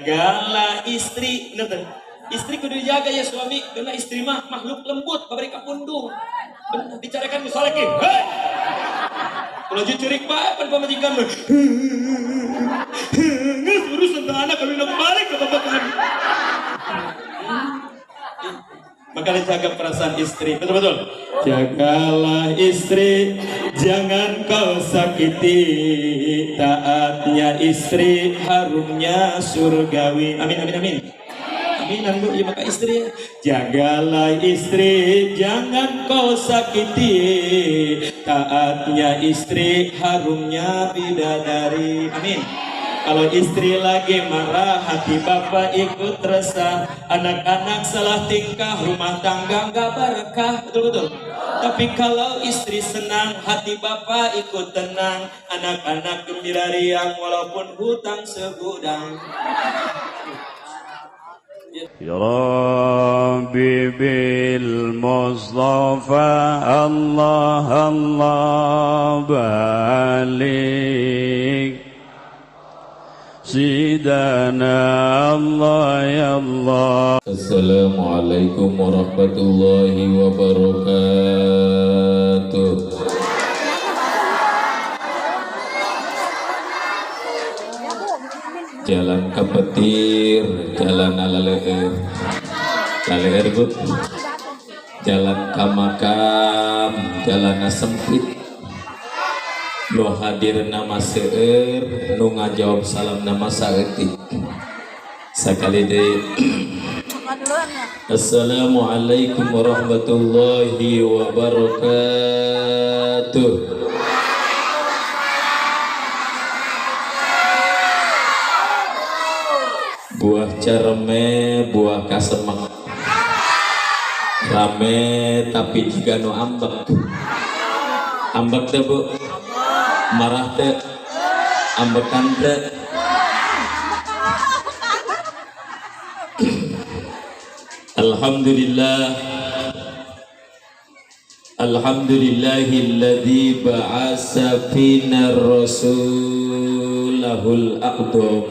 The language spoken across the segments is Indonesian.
jagalah istri. Bener tuh. Istri kudu dijaga ya suami, karena istri mah makhluk lembut, pabrik kapundung. Bener dicarikan misalnya ki. Hei! Kalau curik bae pan pamajikan mah. Geus urusan teh anak kami balik ke bapak kami. Maka jaga perasaan istri, betul-betul. Jagalah istri, jangan kau sakiti. Taatnya istri, harumnya surgawi. Amin, amin, amin. Aminan bu, ya maka istri. Jagalah istri, jangan kau sakiti. Taatnya istri, harumnya bidadari. Amin. Kalau istri lagi marah, hati bapak ikut resah. Anak-anak salah tingkah, rumah tangga nggak berkah. Betul-betul. Tapi kalau istri senang, hati bapak ikut tenang. Anak-anak gembira riang, walaupun hutang segudang. Ya Rabbi bil Mustafa Allah Allah balik Sidana Allah ya Allah. Assalamualaikum warahmatullahi wabarakatuh. Jalan ke petir, jalan ala leher. Leher bu. Jalan ke makam, jalan sempit. Lo hadir nama seueur, nu ngajawab salam nama saeutik. Sakali deui. Assalamualaikum warahmatullahi wabarakatuh. Buah cerme, buah kasemek. Rame tapi jika nu ambek. Ambek teh bu. Marah teh, ambekan teh. Alhamdulillah, alhamdulillahilladzi ba'asa fina rasulahul aqdam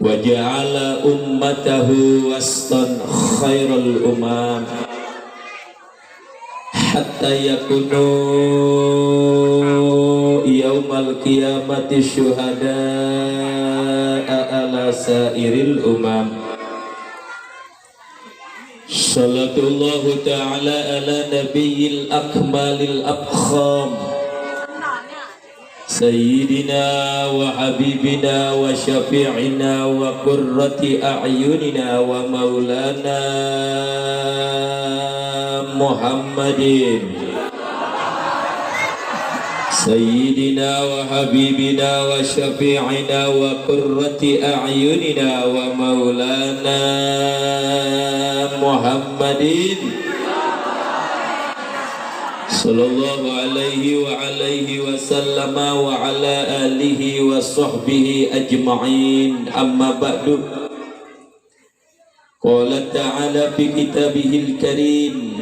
wa ja'ala ummatahu wastan khairal umam hatta yakunu yaumal qiyamati syuhada'a ala sairil umam. Salatullahu ta'ala ala nabiyil akmalil abkham Sayyidina wa habibina wa syafi'ina wa qurrati a'yunina wa maulana Muhammadin Sayyidina wa habibina wa syafi'ina wa qurrati a'yunina wa maulana Muhammadin sallallahu alaihi wa alihi wa sallama wa ala alihi wa sahbihi ajma'in, amma ba'du. Qala ta'ala fi kitabihil karim,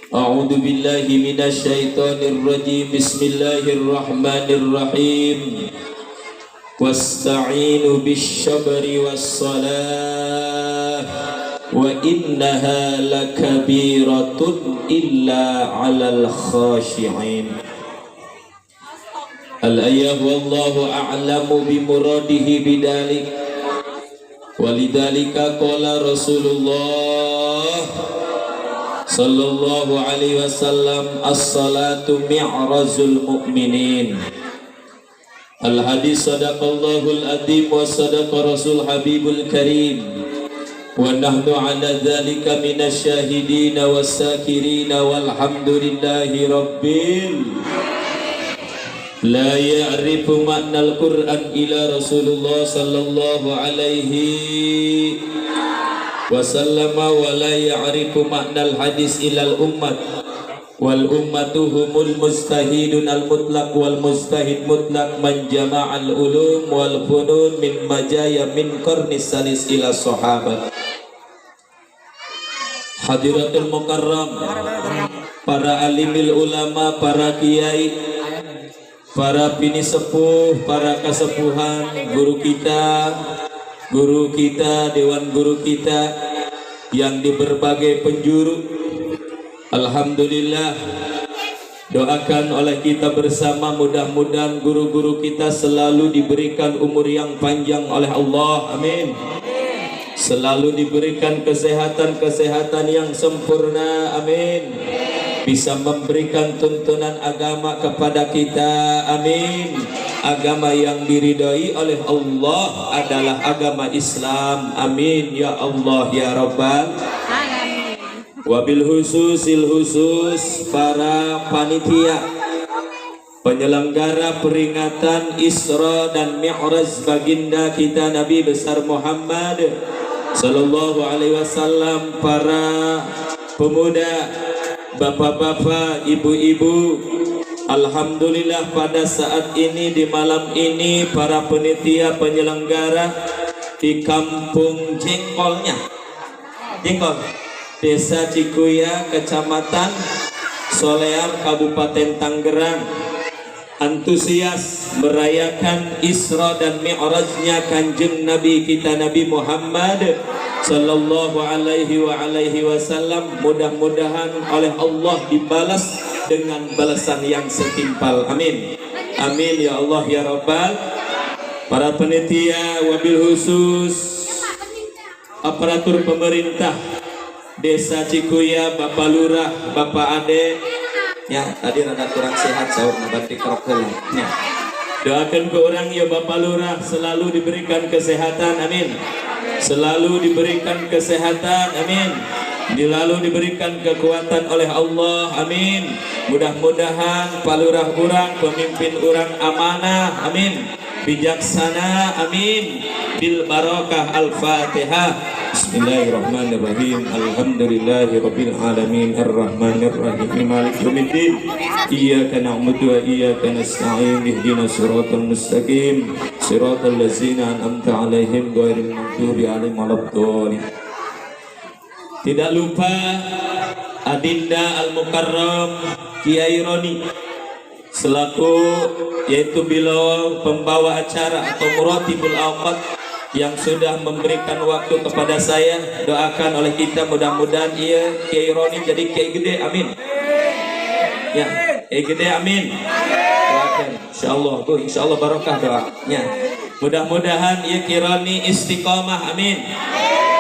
a'udzu billahi minasy syaithanir rajim, bismillahirrahmanirrahim. Wasta'inu bisyabri wassalah wa innaha lakabiratun illa 'alal khashi'in. Al-ayah wallahu a'lamu bimuradihi bidalik. Walidhalika qala Rasulullah sallallahu alaihi wasallam, as-salatu mi'razul mu'minin. Al-hadis sadaqallahul adzim wa sadaqa rasul habibul karim. Wa nahnu ala dhalika minasyahidin was-sakirin walhamdulillahi rabbil la ya'rifu ma'nal Qur'an ila Rasulullah sallallahu alaihi wasallam wa la ya'rifu ma'nal hadis ilal ummat wal ummatu humul mustahidun al mutlaq wal mustahid mutlaq man jama'al ulum wal funun min majaya min qarnis salis ila sahabat. Hadiratul mukarram, para alimil ulama, para kiai, para pinisepuh, para kasepuhan, guru kita, dewan guru kita yang di berbagai penjuru. Alhamdulillah, doakan oleh kita bersama, mudah-mudahan guru-guru kita selalu diberikan umur yang panjang oleh Allah, amin. Selalu diberikan kesehatan yang sempurna, amin. Bisa memberikan tuntunan agama kepada kita, amin. Agama yang diridhai oleh Allah adalah agama Islam, amin ya Allah ya Rabbal alamin. Wabil khusus para panitia penyelenggara peringatan Isra dan Mi'raj baginda kita Nabi besar Muhammad sallallahu alaihi wasallam, para pemuda, bapak-bapak, ibu-ibu. Alhamdulillah pada saat ini, di malam ini, para penitia penyelenggara di kampung Jengkol, Desa Cikuya, Kecamatan Solear, Kabupaten Tangerang, antusias merayakan Isra dan Mi'rajnya Kanjeng Nabi kita Nabi Muhammad sallallahu alaihi wasallam. Mudah-mudahan oleh Allah dibalas dengan balasan yang setimpal, amin. Amin ya Allah ya Rabbal. Para penitia, wabil khusus aparatur pemerintah Desa Cikuya, Bapak Lurah, Bapak Ade, ya tadi rada kurang sehat sahur nabati krokel, ya. Doakan ke orang ya Bapak Lurah selalu diberikan kesehatan, amin. Selalu diberikan kesehatan, amin. Lalu diberikan kekuatan oleh Allah, amin. Mudah-mudahan Pak Lurah urang, pemimpin urang amanah, amin. Bijaksana, amin. Bil barakah al-Fatihah. Bismillahirrahmanirrahim. Alhamdulillahirabbil alamin arrahmanir rahim maliki yaumiddin. Iyyaka na'budu wa iyyaka nasta'in. Ihdinas siratal mustaqim. Siratal ladzina an'amta 'alaihim ghairil maghdubi 'alaihim waladdallin. Tidak lupa Adinda Al-Mukarram Kiai Roni selaku yaitu beliau pembawa acara atau muratibul awqat yang sudah memberikan waktu kepada saya. Doakan oleh kita mudah-mudahan ia Kiai Roni jadi Kiai gede, amin. Ya, Kiai gede, amin. Doakan insyaallah, tuh insyaallah barokah doanya. Mudah-mudahan ia Kiai Roni istiqomah, amin.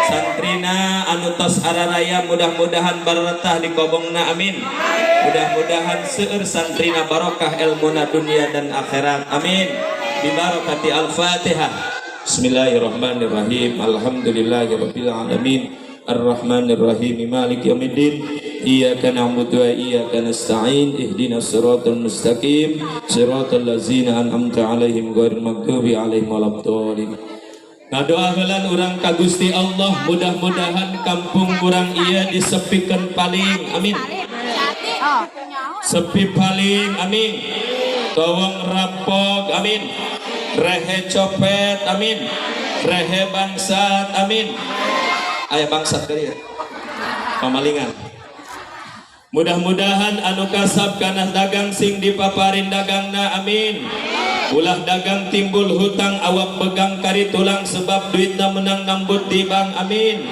Santrina anu tos araraya mudah-mudahan baratah di kobongna, amin. Mudah-mudahan seueur santrina barokah ilmuna dunia dan akhirat, amin. Bi barakati al-Fatihah. Bismillahirrahmanirrahim. Alhamdulillahirabbil alamin. Arrahmanirrahim. Maliki yaumiddin. Iyyaka na'budu wa iyyaka nasta'in. Ihdinas siratal mustaqim. Siratal ladzina an'amta 'alaihim ghairil maghdubi 'alaihim waladdallin. Ngadoa heula urang ka Gusti Allah, mudah-mudahan kampung urang ieu disepikeun paling, amin. Sepi paling, amin. Tawang rampok, amin. Rehe copet, amin. Rehe bangsat, amin. Aya bangsat kali ya. Pamalingan. Mudah-mudahan anu kasab kana dagang sing dipaparin dagangna, amin. Ulah dagang timbul hutang awak pegang kari tulang sebab duitna menang nambut di bank, amin.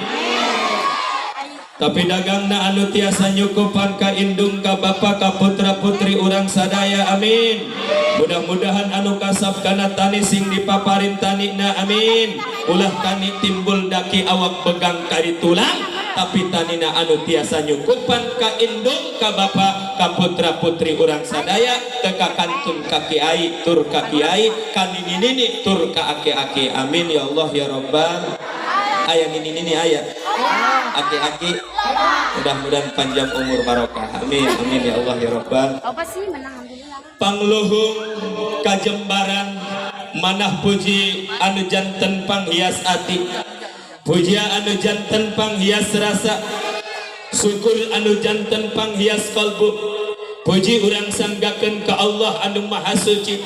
Tapi dagangna anu tiasa nyukupan ka indung ka bapa ka putra putri urang sadaya, amin. Mudah-mudahan anu kasab kana tani sing dipaparin tanina, amin. Ulah tani timbul daki awak pegang kari tulang tapi tanina anu tiasa nyukupan ka indung ka bapa ka putra putri urang sadaya teka kantun ka kiai tur ka kiai ka nini tur ka aki-aki, amin ya Allah ya Rabbal. Aya nini aya aki-aki, mudah-mudahan panjang umur barokah, amin amin ya Allah ya Rabbal. Apa sih menang alhamdulillah. Pangluhung kajembaran manah puji anu janten panghias ati, puja anu janten panghias rasa, syukur anu janten panghias kalbu. Puji urang sanggakeun ka Allah anu maha suci,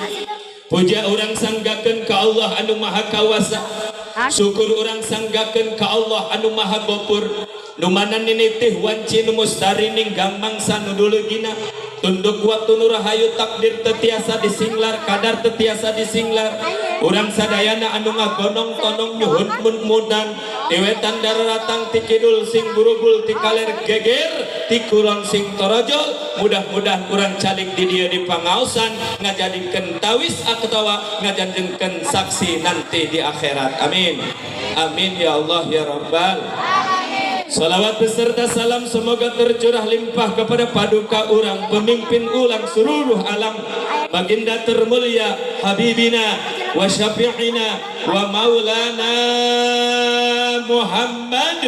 puja urang sanggakeun ka Allah anu maha kawasa, syukur urang sanggakeun ka Allah anu maha gopur. Nu mana ninitih wanci nu mustari ninggang mangsa nu dulugina, tunduk waktu nurahayu takdir tetiasa disinglar kadar tetiasa disinglar urang sadayana anu ngagonong tonong nyuhun mun-munan dewetan daratang ti kidul sing burubul ti kaler geger ti kulon sing torojol mudah-mudahan urang calik di dia di pangaosan ngajadikeun tawis atawa ngajadikeun saksi nanti di akhirat. Amin amin ya Allah ya Rabbal. Salawat beserta salam semoga tercurah limpah kepada paduka urang pemimpin ulang seluruh alam baginda termulia Habibina wa syafi'ina wa maulana Muhammad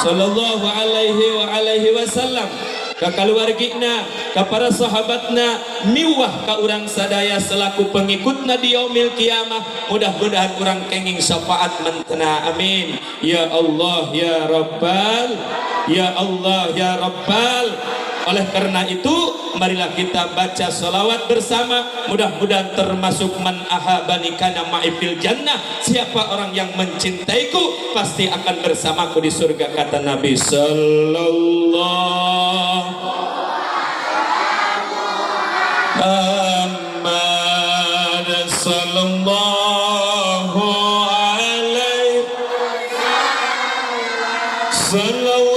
sallallahu alaihi wasallam, ka kaluargina, ka para sahabatna, miwah ka urang sadaya selaku pengikutna di yaumil kiamah. Mudah-mudahan urang kenging syafaat mentena. Amin ya Allah ya Rabbal, ya Allah ya Rabbal. Oleh karena itu, marilah kita baca salawat bersama. Mudah-mudahan termasuk man ahabani kana ma'i fil jannah. Siapa orang yang mencintaiku pasti akan bersamaku di surga, kata Nabi sallallahu Muhammad sallallahu alaihi sallallahu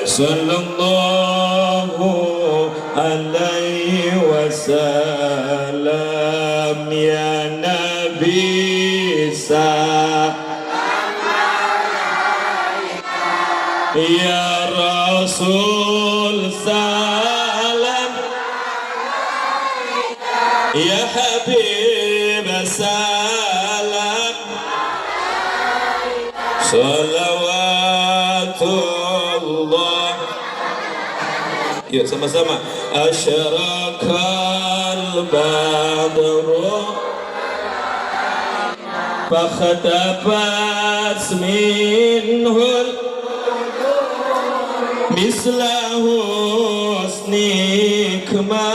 sallallahu alaihi wasallam ya Nabi ya Rasul salam ya Habib salam salawatullah. Yuk sama-sama. Asyarakal badru fakhatabat minhul mislahu husnikma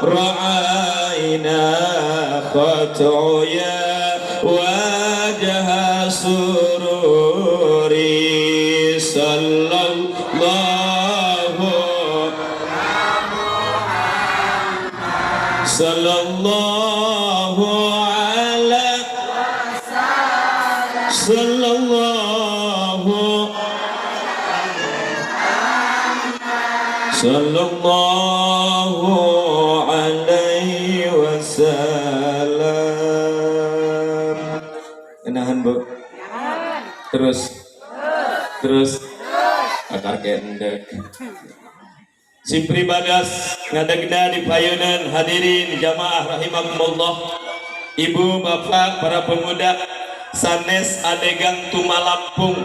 ra'ayna khatuya wajah sururi sallallahu sallallahu ala sallallahu alaihi wasallam. Enahan Bu. Terus akar kendek. Simpri badas ngadegna di payeunan hadirin jamaah rahimakumullah, ibu bapak para pemuda sanes adegang tumalampung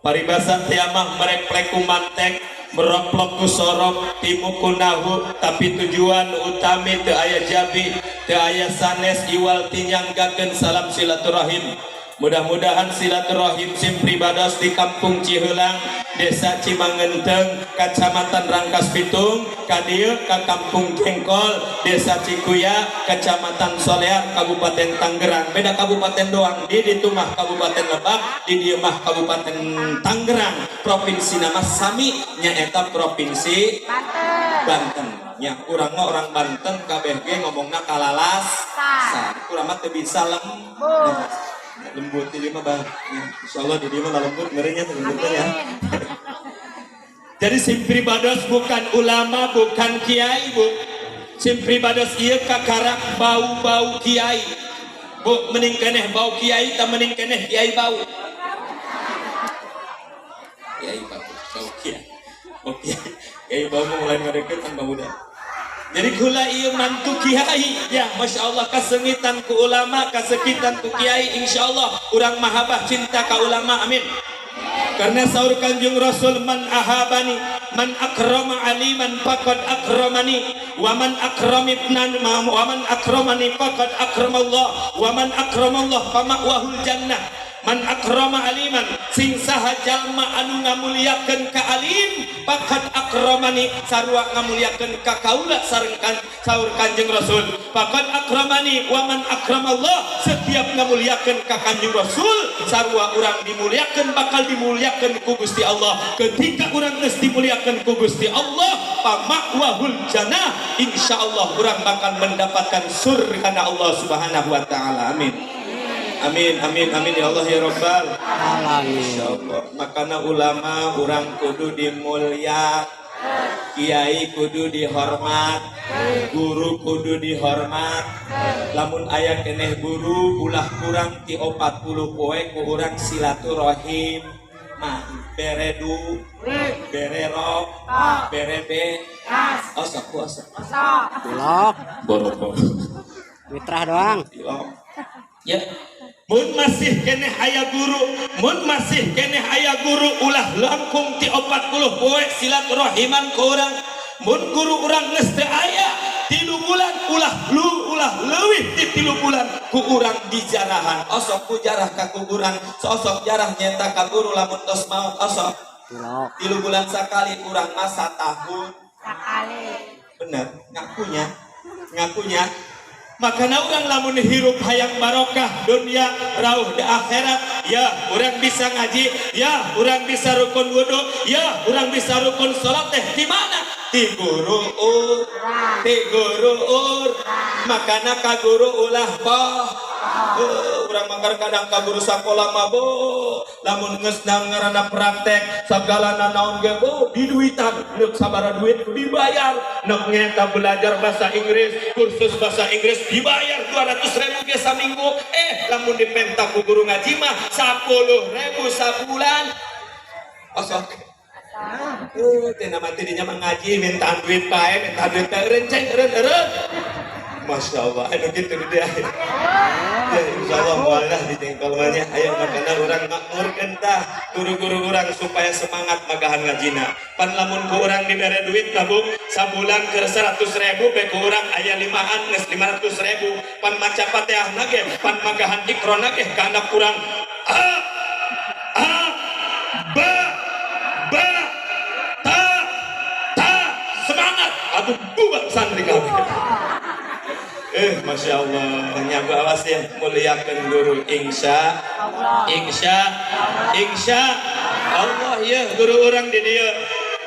paribasan tiamah merek pleku mantek meroplok ku sorok timu kunahu tapi tujuan utami teu aya jabi teu aya sanes iwal tinyanggakeun salam silaturahim. Mudah-mudahan silaturahim Simpri Bados di Kampung Ciheulang, Desa Cimangenteng, Kecamatan Rangkas Bitung, kadieu ka Kampung Jengkol, Desa Cikuya, Kecamatan Solear, Kabupaten Tangerang. Beda kabupaten doang, di ditu mah Kabupaten Lebak, di dieu mah Kabupaten Tangerang. Provinsi nama sami nyaeta Provinsi Banten. Nya urang mah orang Banten kabeh ge ngomongna kalalas. Urang mah teu bisa lembut di lima bang, insyaallah di lima lembut ngerinya lembutnya ya. Jadi Simpri Bados bukan ulama, bukan kiai Bu. Simpri Bados ieu kakarak bau-bau kiai. Bu mending keneh bau kiai, tak mending keneh kiai bau. Kiai bau kiai. Oh kiai bau mulai ngadeket tambah muda. Jadi gula ieu mantu kiai ya, masya Allah kasengitan ku ulama, kasekitan ku kiai, insya Allah urang mahabah cinta ka ulama. Amin. Karena saur Kanjeng Rasul man ahabani man akrama aliman faqad akramani wa man akramani faqad akramallah wa man akramallah fama'wahul jannah. man akrama aliman sing saha jalma anu ngamuliakeun ka alim faqad akramani sarua ngamuliakeun ka kaula sarengkan saur Kanjeng Rasul faqad akramani wa man akramallah setiap ngamuliakeun ka Kanjeng Rasul sarua urang dimuliakeun bakal dimuliakeun ku Gusti Allah ketika urang geus dimuliakeun ku Gusti Allah pamakwahul jannah insyaallah urang bakal mendapatkan surga Allah Subhanahu wa taala amin. Amin, amin, amin ya Allah ya Rabbal alamin. Insyaallah. Makana ulama urang kudu dimulya, kiai kudu dihormat, guru kudu dihormat. Lamun aya keneh guru ulah kurang ti 40 poe ku urang silaturahim. Mah beredu, bererok, berebe, osok osok. Tilok, Boroko. mitra doang. Ya, mun masih keneh aya guru, mun masih keneh aya guru ulah langkung ti 40 poe silaturahman ku urang. Mun guru urang geus teu aya 3 bulan ulah leuwih ti 3 bulan ku urang dijarahan. Osok ku jarah ka ku urang, sosok jarah nyeta ka guru lamun tos maot osok. Tilok, 3 bulan sakali urang mah satahun. Sakali. Bener, ngakunya. Makanya orang lamun hirup hayang barokah dunia rauh di akhirat ya orang bisa ngaji ya orang bisa rukun wudu ya orang bisa rukun sholat di mana ti guru makanya ka guru ulah urang mangkar kadang ka guru sakola mah bo lamun geus ngaranna praktek sagalana naon ge bo diduitan neuk sabaraha duit dibayar neuk ngeta belajar bahasa Inggris kursus bahasa Inggris dibayar 200.000 ge saminggu lamun dipenta ku guru ngaji mah 10.000 sabulan osok tina mati dinya ngaji minta duit pae minta duit renceng eureun Masya Allah, anu gitu deh. Ya, insya Allah mualah di tengkolmannya. Ayo makanya orang makmur kentah guru-guru orang supaya semangat magahan ngajina. Pan lamun ku orang diberi duit tabung sabulan ke 100.000 be ku orang aya 5an geus 500.000. Pan maca Fatihah nage, pan magahan ikro nage ka anak urang. Ta semangat atuh buat santri kabeh. Masya Allah, nyago awas ya, muliakan guru insya Allah ya guru orang di dia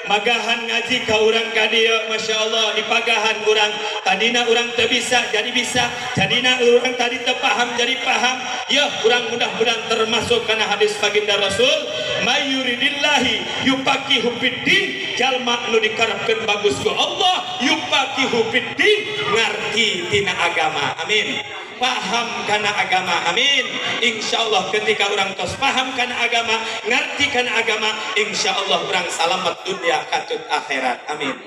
magahan ngaji ka urang ka dieu Masya Allah di pagahan urang tadina urang teu bisa jadi bisa tadina urang tadi teu paham jadi paham ya urang mudah-mudahan termasuk kana hadis baginda Rasul mayuridillahi yupaqihu fiddin jalma nu dikarepkeun bagus ku Allah yupaqihu fiddin ngarti tina agama amin paham karena agama amin insyaallah ketika orang tos paham karena agama ngerti karena agama insyaallah orang selamat dunia katut akhirat amin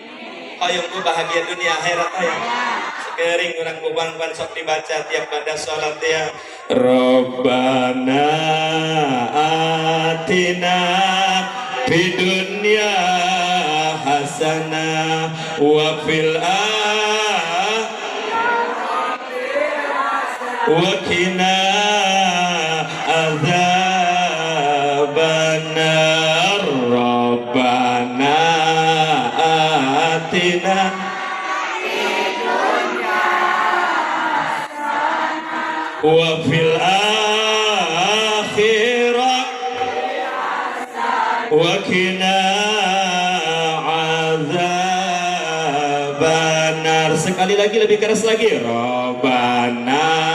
ayo bahagia dunia akhirat ayo sekering orang buban sok dibaca tiap pada sholat ya Rabbana atina fid dunya hasanah wa fil wakina azabannar Rabbana atina wa fil akhirah wakina azabannar sekali lagi lebih keras lagi Rabbana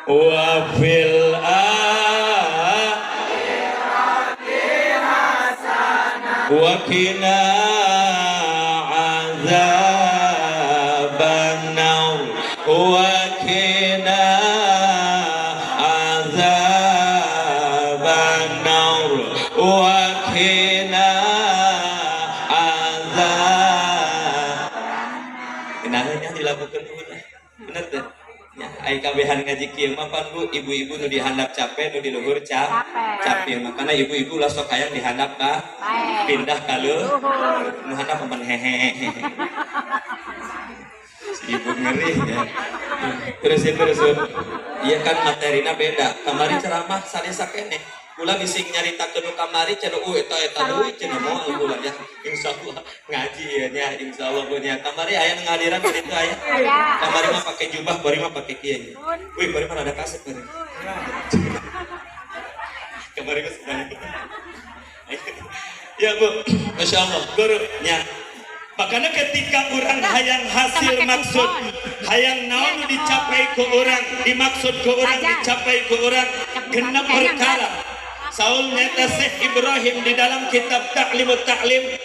wa fil wa qina azabannar wa qina azabannar wa qina azab kenanya dilakukan bener deh ai kabehan ngaji kieu mah pan Bu ibu-ibu nu dihandap capek nu di luhur capek makanya ibu-ibu lah sok hayang dihandap ka pindah ka leuhur nu handap pemben hehe Ibu ngeri ya. Terus iya kan materina beda. Kamari ceramah salesa keneh. Kula bisa nyaritakeun kamari cenah eta deui cenah moal kula ya. Insyaallah ngaji ya nya insyaallah punya kamari aya ngadiran kitu aya. Kamari mah pakai jubah, bari mah pakai kieu. Wih, bari mah ada kaset bari. Kamari mah sebanyak. Ya Bu, Masya Allah, guru nya. Makanya ketika orang hayang hasil maksud, hayang naon dicapai ke orang, dimaksud ke orang, dicapai ke orang, genap perkara. Saul nyata Syekh Ibrahim di dalam kitab Ta'limut Ta'lim,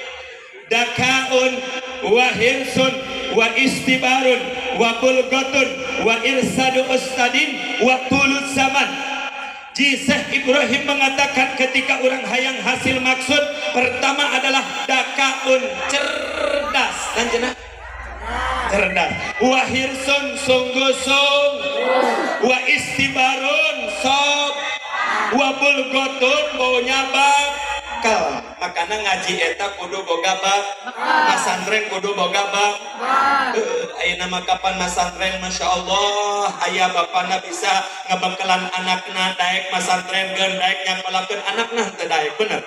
dakaun wa hirsun wa istibarun wa bulghatun wa irsadu ustadin wa tulud zaman. Syekh Ibrahim mengatakan ketika orang hayang hasil maksud, pertama adalah dakaun, cerdas, dan jenah cerdas, wa hirsun, sungguh-sung, wa istibarun, sok, wa bulghatun, baunya bakal. Makanya ngaji eta kudu boga bak, masantren kudu boga bak. Ayeuna mah kapan masantren Masya Allah aya bapana bisa ngabakalan anakna daek masantren geun daek nyangkolakeun anakna teu daek bener.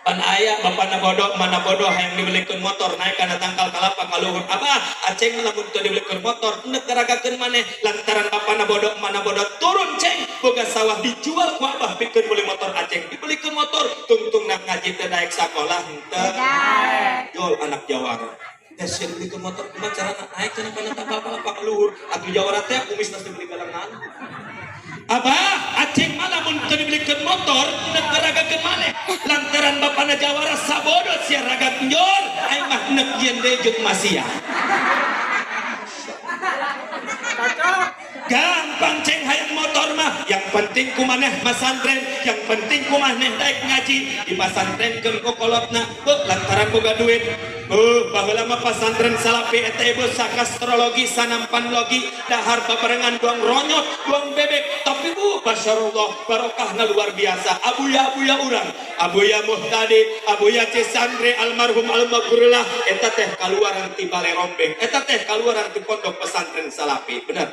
Pan aya bapana bodoh mana bodoh hayang dibelikeun motor naik kana tangkal kalapa ka luhur. Abah aceng lamun teu dibelikeun motor neuk garagakeun maneh lantaran bapana bodoh mana bodoh turun ceng boga sawah dijual ku abah pikeun beli motor aceng dibelikeun motor tungtung nak ngaji teu daek sakolah henteu. Jol anak Jawara. Desir beli ke motor cuma cara naik cenah kana tapal ka luhur atuh Jawara teh kumis nasi beli galengan. Abah acing malah mun teu dibelikeun motor neuk garagakeun maneh lantaran bapana Jawara sabodo sia ragak njor aing mah neuk yen deui jeung masia. Gampang ceng hayang motor mah yang penting kumaneh masantren yang penting kumaneh daek ngaji di pasantrenkeun kokolotna lantaran boga duit. Baheula mah pasantren salapi eta ibu sakastrologi sanampanlogi dahar babarengan duang ronyot duang bebek tapi masyaallah barokahna luar biasa. Abuya urang Abuya Muhtadi Abuya Cisandre almarhum almarhumlah eta teh kaluaran ti Balai Rombeng eta teh kaluaran ti pondok pesantren salapi bener.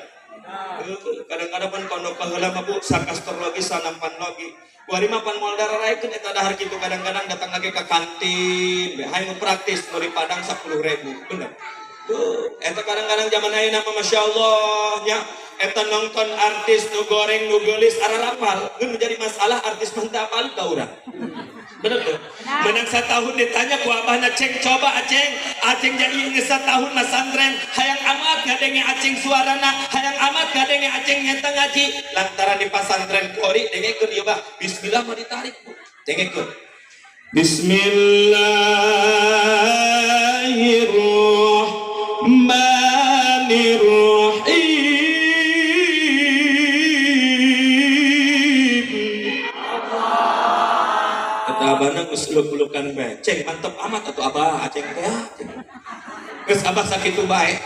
Kadang-kadang pan pondok baheula mah Bu sakastrologi sanampanlogi kuari mah pan moal dararaekeun eta dahar kitu kadang-kadang datang lagi ke kantin hayang praktis nu di Padang 10.000 bener. Eta kadang-kadang zaman ayeuna mah masyaallah nya eta nonton artis nu goreng nu geulis ararapal geus menjadi masalah artis mah teu apal ka urang. Bener tuh. Menang satahun ditanya ku abahna ceng coba aceng jadi geus satahun masantren hayang amat ngadenge aceng suarana hayang amat ngadenge aceng nyata ngaji lantaran di pasantren kori dengekeun ieu bah bismillah mah ditarik Bu dengekeun Bismillahirrahmanirrahim. Abahna geus uluk-ulukan bae. Ceng mantep amat atuh abah aceng teh. Geus abah sakitu bae.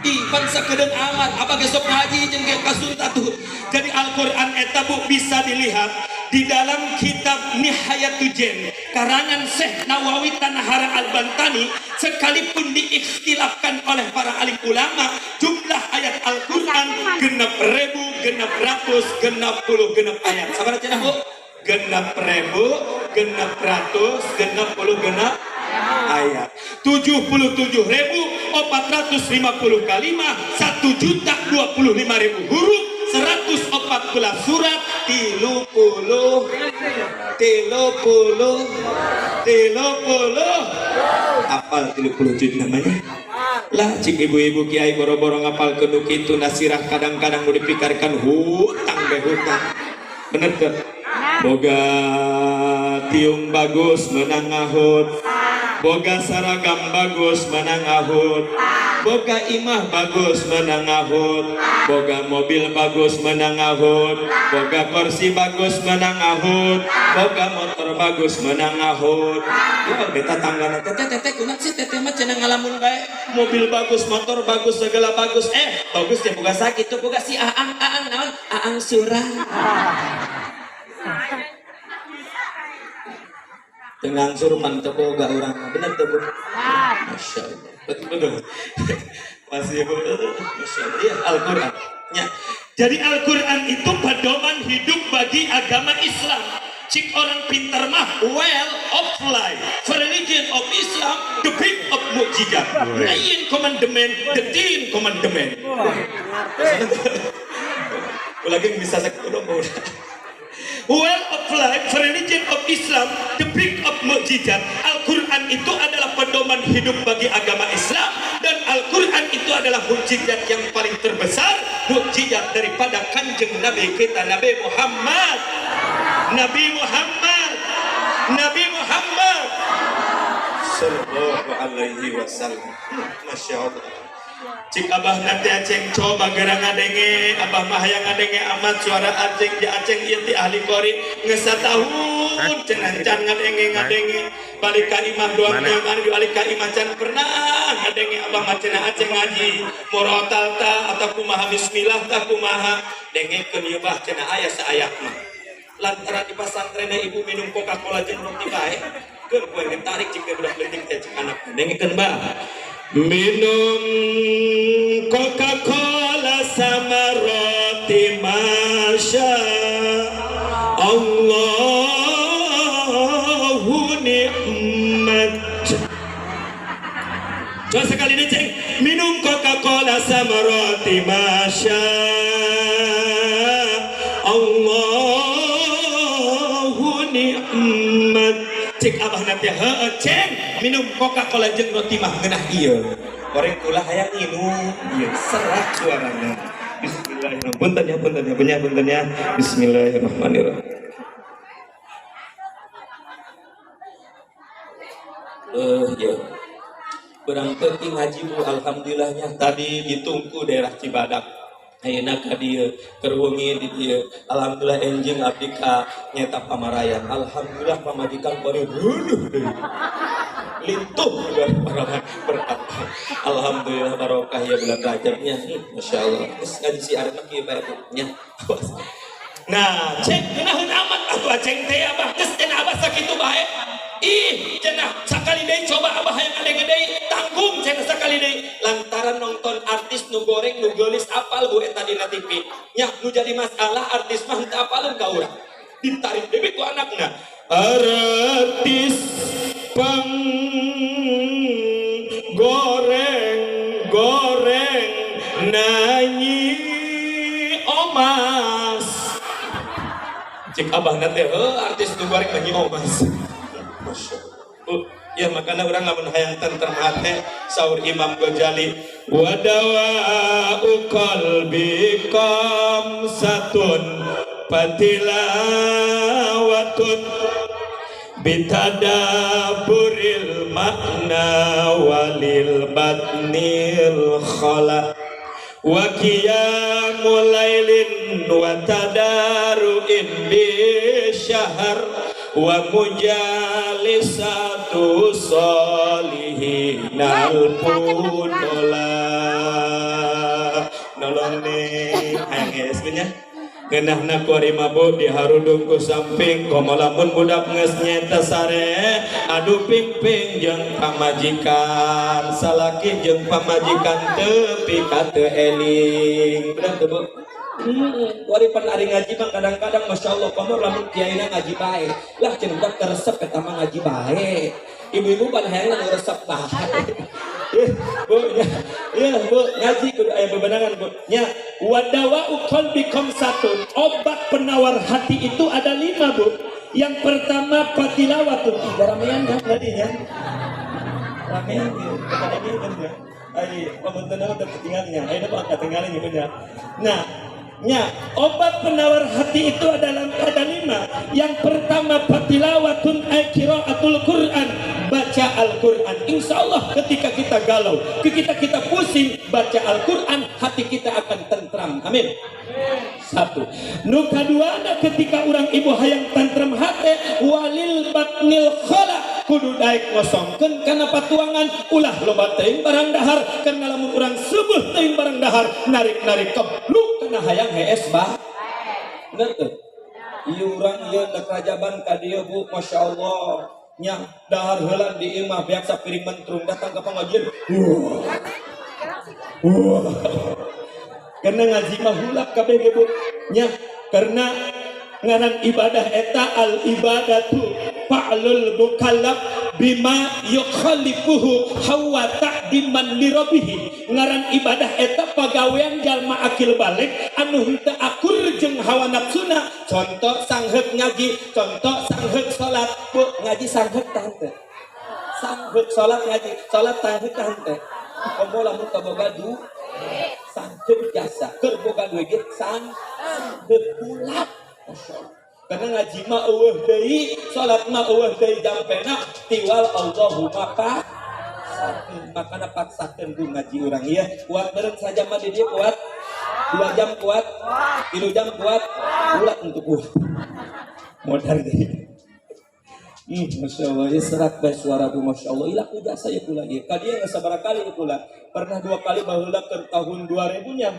Ih, pan sakedeung amat. Abah geus sok ngaji jeung ge kasut atuh. Jadi Al-Qur'an eta Bu bisa dilihat di dalam kitab Nihayatul Jen karangan Syekh Nawawi Tanahara Al-Bantani sekalipun diikhtilafkan oleh para alim ulama jumlah ayat Al-Qur'an 6.660 ayat. Sabar cenah Bu. 6.660 ayat 77.450 kalimat 1.025.000 huruf 114 surat 30 apal 30 juz namanya lah cik ibu-ibu kiai boro-boro ngapal keduk itu nasirah kadang-kadang mau dipikarkan hutang bener tuh boga tiung bagus menang ngahut boga saragam bagus menang ngahut boga imah bagus menang ngahut boga mobil bagus menang ngahut boga kursi bagus menang ngahut boga motor bagus menang ngahut ya beta tanggana teteh kunaon sih teteh mah cenah ngalamun bae mobil bagus motor bagus segala bagus bagus teh boga sakitu boga si aang naon aang surang tengang surman teu boga urang bener teu Bu Masya Allah betul Masih Bu. Masya Allah. Ya, Al-Quran. Ya. Jadi Al-Quran itu pedoman hidup bagi agama Islam. Cik orang pintar mah well of life. For religion of Islam, the big of mukjizat. Nine commandment, the 10 commandment. Lagi bisa sekudung well of life, for religion of Islam, the big of mukjizat. Al-Quran itu adalah pedoman hidup bagi agama Islam, dan Al-Quran itu adalah mukjizat yang paling terbesar, mukjizat daripada kanjeng Nabi kita, Nabi Muhammad. Nabi Muhammad Sallallahu Alaihi Wasallam. Masya Allah. Cik abah nanti aceng coba gerang ngadenge, abah mah yang ngadenge amat suara aceng di aceng ieu ti ahli kori ngesatahun cenancan ngadenge balik ka imah doang nyaman balik ka imah can pernah ngadenge abah mah cenah aceng ngaji murotal ta atau kumaha bismillah ta kumaha dengekeun ieu bah cenah aya saayat mah lantaran di pesantren ibu minum Coca-Cola jeung roti bae keun kowe ngetarik cik budak leutik teh cik anak dengekeun bah minum Coca-Cola sama roti masya Allahu nikmat. Coba sekali ini ceng, minum Coca-Cola sama roti masya Allahu nikmat. Cek abah nanti ceng minum Coca-Cola jeung roti mah ngeunah ieu. Goreng ulah hayang minum. Ieu serak suarana. Bismillahirrahmanirrahim. Punten ya. Bismillahirrahmanirrahim. Ya. Berangkat ngaji Bu, alhamdulillahnya tadi ditunggu daerah Cibadak. Ayeuna ka dieu keur wengi di dieu. Alhamdulillah enjing abdi ka nyeta pamarayan. Alhamdulillah pamajikan bari heueuh deui. Lintuh barokah berkah. Alhamdulillah barokah ya bulan Rajabnya. Masyaallah. Geus ngaji si arep kieu bae nya. Nah, cek geunahun amat atuh ceng teh abah. Geus cenah abah sakitu bae. Ih, cenah sakali deui coba abah hayang ngadenge deui. Tanggung cenah sakali deui. Lantaran nonton artis nu goreng nu geulis apal bu eta dina TV. Nya nu jadi masalah artis mah teu apaleun ka urang. Ditarik deui ku anakna. Artis pang goreng nanyi omas. Cik abah nanti artis nu goreng nanyi omas. Ya makanya orang lamun hayang tentrem hate saur Imam Ghazali wadawa'u qalbikum satun patilawatun bitadaburil makna walil batnil khala wa qiyamul lailin wa tadaru'in bi syahr wa mujalisatu solihin al-punola nolong nih hayang esnya ngeunahna ku ari mabuk diharudung ku samping komo lamun budak geus nyeta sare adu pingping jeung pamajikan salaki jeung pamajikan teu pika teu eling bener teu Bu. Waripan ari ngaji mah kadang-kadang Masya Allah kamu lamun kiaina ngaji bae lah cenah budak teresep eta mah ngaji bae ibu-ibu pan hayang resep bae Bu ya Bu ngaji kudu aya bebenangan Bu nya wadawa'u qalbikum satun obat penawar hati itu ada 5 Bu. Yang pertama patilawatun ramean kan tadinya ramean kepada dia kan ya ai pamuntenna teh ketinggalannya ayeuna Pak ketinggalan ya nah nya obat penawar hati itu adalah ada 5. Yang pertama patilawatun qiraatul Quran, baca Al-Quran. Insya Allah ketika kita galau, ketika kita pusing, baca Al-Quran, hati kita akan tentram. Amin. 1. Nu kaduana ketika orang ibu hayang tentram hati, walil batnil khala kudu daek ngosongkeun kana patuangan ulah loba teuing barang dahar karena lamun urang subuh teuing barang dahar narik-narik kebluk kana hayang hees bah. Bener teu? Ieu urang ieu da kerajaban ka dieu Bu, masyaallah. Nya dahar heula di imah biasa piring mentrung datang ke pengajian. Wah. Karena ngaji mah hulak kabeh ge Bu nya, karena ngaran ibadah eta al ibadatu fa'lul mukallaf bima yukhalifuhu hawa ta'diman li rabbih. Ngaran ibadah eta pagawean jalma akil balik anu henteu akur jeung hawa nafsuna. Contoh sangheuk ngaji, contoh sangheuk salat. Bu, ngaji sangheuk tah henteu? Sangheuk salat ngaji, salat sangheuk tah henteu? Komo lamun kaboga du sangheuk jasa, keur boga duit ge sangheuk pula. Masyaallah. Karena ngaji mah eueuh deui, salat mah eueuh deui jampena tiwal Allahumma makana paksakeun ku ngaji urang ieu. Kuat beureum saja mah di dieu kuat. 2 jam kuat, 3 jam kuat, ulah untuk kuat. Modal deui. Masya Allah, ya serak bae suara bu, Masya Allah. Ilah udah saya pula ya. Kadieu geus sabaraha kali pula. Pernah 2 kali baheula ke tahun 2000-nya.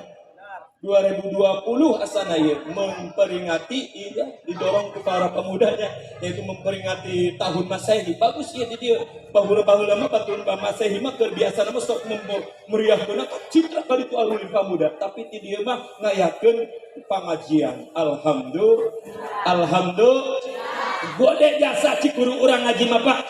2020 asana ya memperingati iya didorong ke para pemudanya yaitu memperingati tahun Masehi. Bagus ya di dia bahula-bahula mah tahun Masehi mah keur biasa mah sok meriahkeun citra kali itu alul pemuda, tapi di dia mah ngayakeun pengajian. Alhamdulillah gode jasa cik guru urang ngaji mah Pak.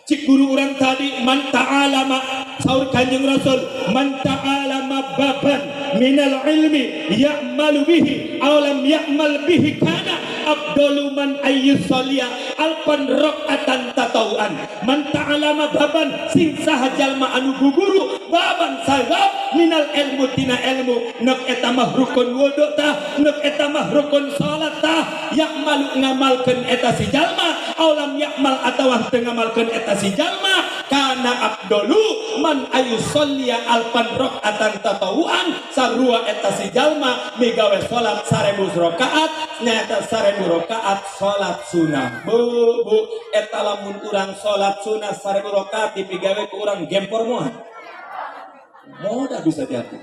Cik guru urang tadi man ta'alama saur Kanjeng Rasul man ta'alama baban minal ilmi ya'malu bihi aw lam ya'mal bihi kana afdalu man ayyusalliya alfan raqatan tatawuan. Man ta'alama baban sing saha jalma anu guguru baban sagab minal ilmu tina ilmu neuk eta mah rukun wudu tah neuk eta mah rukun salat tah ya'malu ngamalkeun eta si jalma aw lam ya'mal atawa teu ngamalkeun eta si jalma kana afdalu man ayyusalliya alfan raqatan tatawuan sarua eta si jalma migawe salat 1000 rakaat nyaeta 1000 rakaat salat sunah. Bu eta lamun urang salat sunah 1000 rakaat dipigawe ku urang gempor moal. Moda bisa diatur.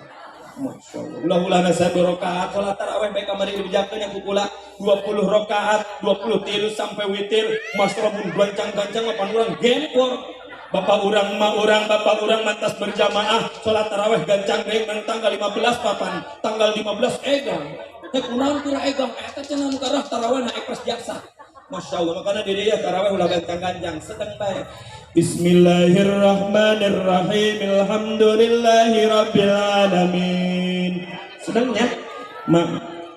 Masya Allah. Ulah-ulahna 1000 rakaat salat tarawih bae kamari dibijakeun yang kukula 20 rakaat 20 tilu sampai witir masra mun gancang-gancang apan urang gempor. Bapak urang mantas berjamaah salat tarawih gancang deui nang tanggal 15 papan tanggal 15 egang. Teh kunaon kira egang eta cenah nu karah tarawih na ekras jasa. Masyaallah makana di dieu tarawih ulah gancang-gancang sedeng bae. Bismillahirrahmanirrahim. Alhamdulillahi rabbil alamin. Sedangnya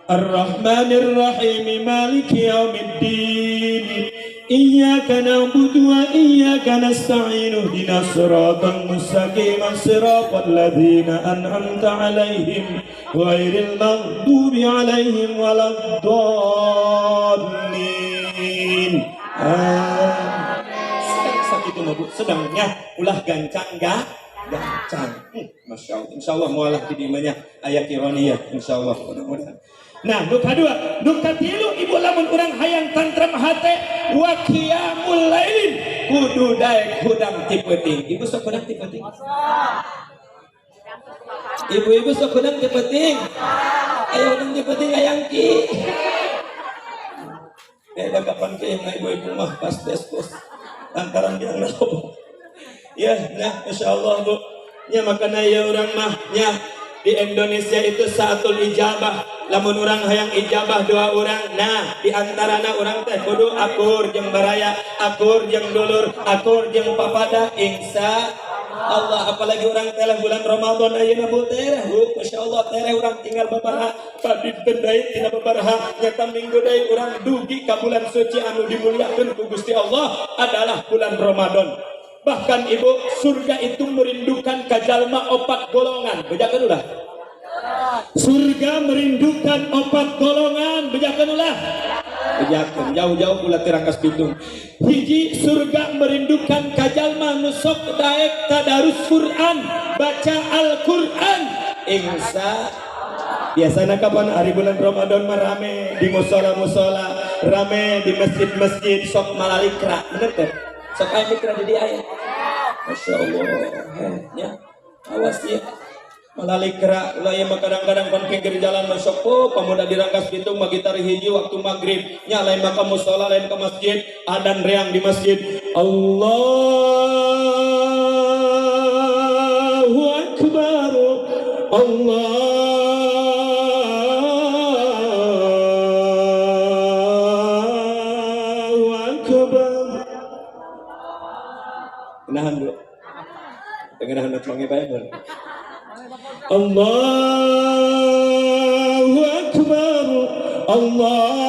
Ar-Rahmanir-Rahim Maliki yaumiddin. Iyyaka na'budu wa iyyaka nasta'in. Ihdinas siratal mustaqim. Siratal ladzina an'amta 'alaihim ghairil maghdubi 'alaihim waladdallin. Sakitu mah Bu, sedangnya ulah gancang gancang. Masya Allah. Insya Allah mualah di dimanya ayat ironiyah. Insya Allah mudah-mudahan. Nah, nu kadua, nu katilu ibu lamun urang hayang tantram hate wa qiyamul lailin kudu daek hudang ti peuting. Ibu sok hudang ti peuting. Ibu-ibu sok hudang ti peuting. Ayo hudang ti peuting hayang ki. Beda kapan ke ibu-ibu mah pas despos lantaran dia ngelobo. Ya, nah insyaallah Bu. Nya makana ya urang mah nya di Indonesia itu saatul ijabah. Lamun urang hayang ijabah doa urang, nah di antarana urang teh kudu akur jeung baraya, akur jeung dulur, akur jeung papada insya Allah. Apalagi urang teh bulan Ramadan ayeuna Bu teh, Bu masyaallah teh urang tinggal babaraha padinten deui tina babaraha nyata minggu deui urang dugi ka bulan suci anu dimuliakeun ku Gusti Allah adalah bulan Ramadan. Bahkan Ibu, surga itu merindukan kajalma 4 golongan. Bejakeun ulah. Surga merindukan 4 golongan. Bejakeun ulah. Bejakeun jauh-jauh pula tirangkas Bitung. Hiji, surga merindukan kajalma nu sok daek tadarus Quran, baca Al-Qur'an. Insya biasanya kapan hari bulan Ramadan mah rame di musola-musola, rame di masjid-masjid sok malalikra. Bener teh? Sok aya mikra di aya. Masya Allah. Ya. Awas ya. Malalikra ulah ya kadang-kadang pan pinggir jalan masuk pemuda dirangkas Bitung mah gitar hiji waktu maghrib nya lain mah ka musola lain ke masjid adan reang di masjid Allahu Akbar Allahu Akbar. Kenahan dulu. Kenahan nongkrongnya baik. Allahu Akbar. Allahu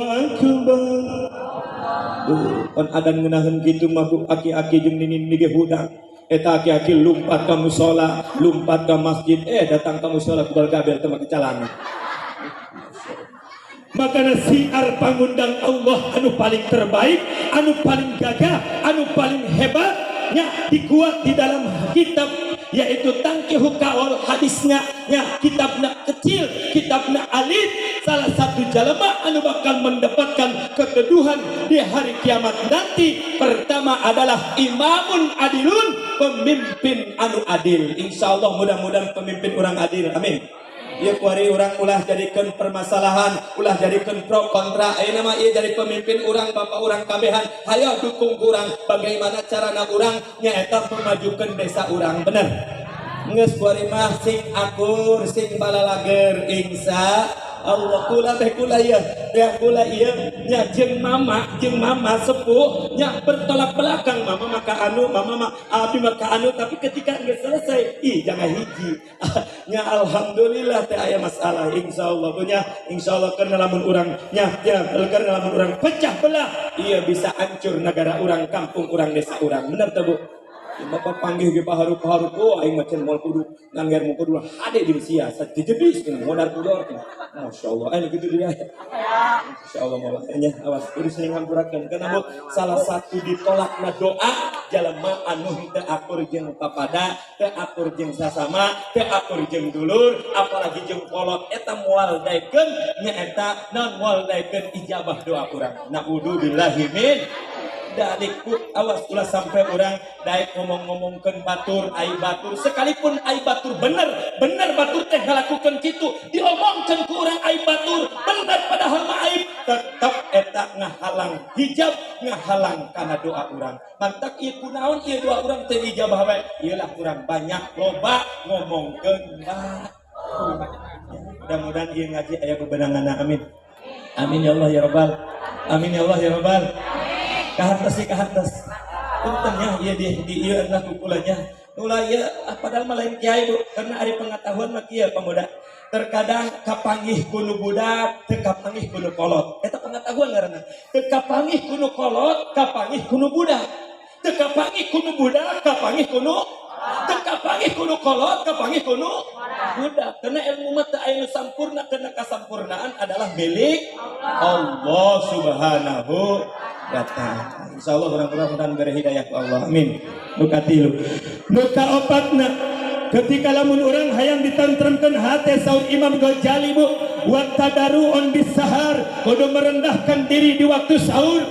Akbar. On adan ngenahan gitu mabuk aki-aki jeung ninin nige hudang. Eta aki-aki lumpat ka musola, lumpat ka masjid, datang ka musola kubal kabel teu make calana. Makanya siar pangundang Allah anu paling terbaik, anu paling gagah, anu paling hebatnya dikuat di dalam kitab, yaitu tangkihu kaul hadisnya, ya kitabna kecil, kitabna alif. Salah satu jalema anu bakal mendapatkan keteduhan di hari kiamat nanti, pertama adalah imamun adilun, pemimpin anu adil. Insya Allah mudah-mudahan pemimpin orang adil, amin. Ieu kuari urang ulah jadikeun permasalahan, ulah jadikeun pro kontra. Ayeuna mah ieu jadi pemimpin urang, bapak urang kabehan, hayo dukung urang bagaimana carana urang nyaeta memajukeun desa urang. Bener. Geus kuari mah sing akur, sing balalager insya Allah kula teh kula ieu, ya kula ieu nya jeung mama sepuh nya bertolak belakang, mama maka anu, mama mah abi maka anu, tapi ketika geus selesai jangan hiji. Nya alhamdulillah teh aya masalah insyaallah punya insyaallah karena lamun urang nya karena lamun urang pecah belah ieu bisa hancur negara urang, kampung urang, desa urang. Bener teh Bu? Bapak panggih ge paharu-paharu ku aing mah cenah moal kudu ngangger mu kudu hade jeung sia sajejedis kana modar kudor. Masyaallah kitu dia. Insyaallah moal nya awas urus ning hampurakeun kana Bu salah satu ditolakna doa jalema anu teu akur jeung papada, teu akur jeung sasama, teu akur jeung dulur, apalagi jeung kolot eta moal daekeun nyaeta naon moal daekeun ijabah doa urang. Naudzubillahi min dalikku. Awas ulah sampai orang daek ngomong-ngomongkeun batur, ai batur sekalipun ai batur bener batur teh ngalakukeun kitu diomongkeun ku urang ai batur bener padahal mah aib, tetep eta ngahalang hijab, ngahalang kana doa urang. Mantak ieu kunaon ieu doa urang teh dijabah bae? Ieulah urang banyak loba ngomongkeun batur. Mudah-mudahan ieu ngaji aya bebenanganna, amin. Amin ya Allah ya rabbal. Amin ya Allah ya rabbal. Kahartos puntennya ieu di ieu adalah kukulanya ulah ieu padahal mah lain kiai Bu, karena ari pengetahuan mah kieu pemuda terkadang kapanggih kuno budak teu kapanggih kuno kolot, eta pengetahuan ngaranna. Teu kapanggih kuno kolot, kapanggih kuno budak, teu kapanggih kuno budak, kapanggih kuno, teu kapanggih kuno kolot, kapanggih kuno budak. Karena ilmu mah teu aya nu sampurna, karena kasampurnaan adalah milik Allah Subhanahu wa ta'ala. Insyaallah mudah-mudahan beri hidayah ku Allah, amin. Nu katilu nu kaopatna ketika lamun urang hayang ditantremkeun hate saur Imam Ghazali Bu, wa tadaruun bis sahar, kudu merendahkan diri di waktu sahur.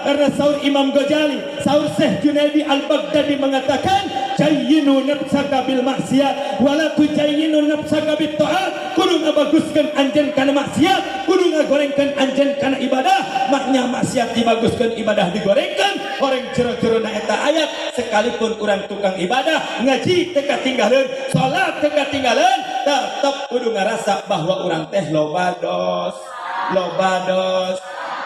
Karena sahur Imam Ghazali, sahur Syekh Junaidi Al-Baghdadi mengatakan jayyinu nafsaka bil maksiat wala tujayyinu nafsaka bit ta'at. Kudu ngabaguskeun anjeun kana maksiat, kudu ngagorengkeun anjeun kana ibadah. Maknya maksiat dibaguskeun, ibadah digorengkeun. Horeng cero-cerona eta ayat, sekalipun urang tukang ibadah ngaji teu katinggalan, salat teu katinggalan, tetep kudu ngarasa bahwa urang teh loba dos.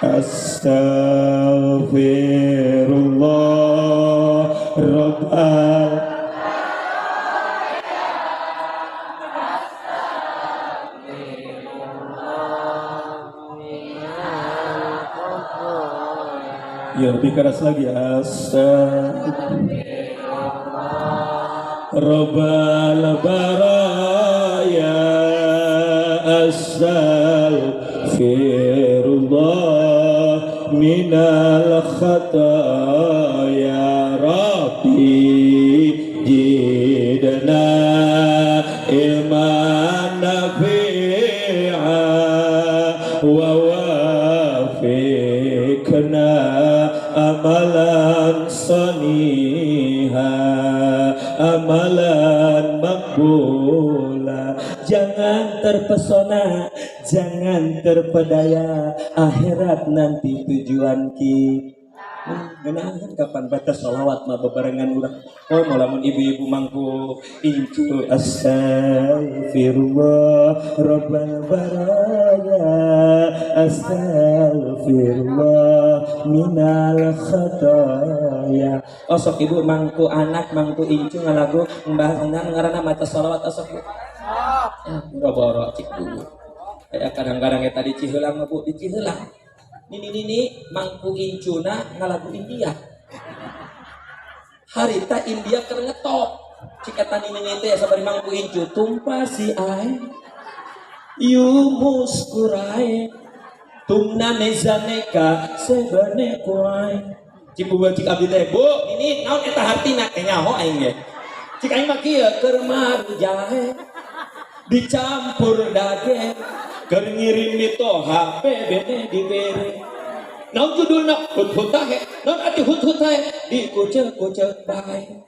Astaghfirullah rabbal ya lebih keras lagi. Astaghfirullah rabbal baraya, astaghfirullah minal khataya, rabbi jidna ilman nafi'a wa wafiqna amalan saniha, amalan makbula. Jangan terpesona, jangan terpedaya, akhirat nanti tujuan kita. Genahan kapan batas sholawat mah bebarengan urang. Oh lamun ibu-ibu mangku incu astaghfirullah rabbal baraya astaghfirullah minal khataya. Osok ibu mangku anak mangku incu ngalagu mbah ngaranna maca sholawat osok bu. Boro-boro cik dulu. Kayak kadang-kadang tadi Ciheulang mah bu di Ciheulang. Nini mangku incuna ngalagu India. Harita India keur ngetop. Cikatan nini teh sabari mangku incu tumpah si ai. Yumus kurai. Tumna nezaneka sebane kuai. Cipu cik abdi teh, Bu, ini naon eta hartina teh nyaho aing ge. Cik aing mah kieu keur maru jahe. Dicampur dage keur ngirim itu HP bene dibere naon judulna hut-hut tahe naon ati hut-hut tahe dikucek-kucek bae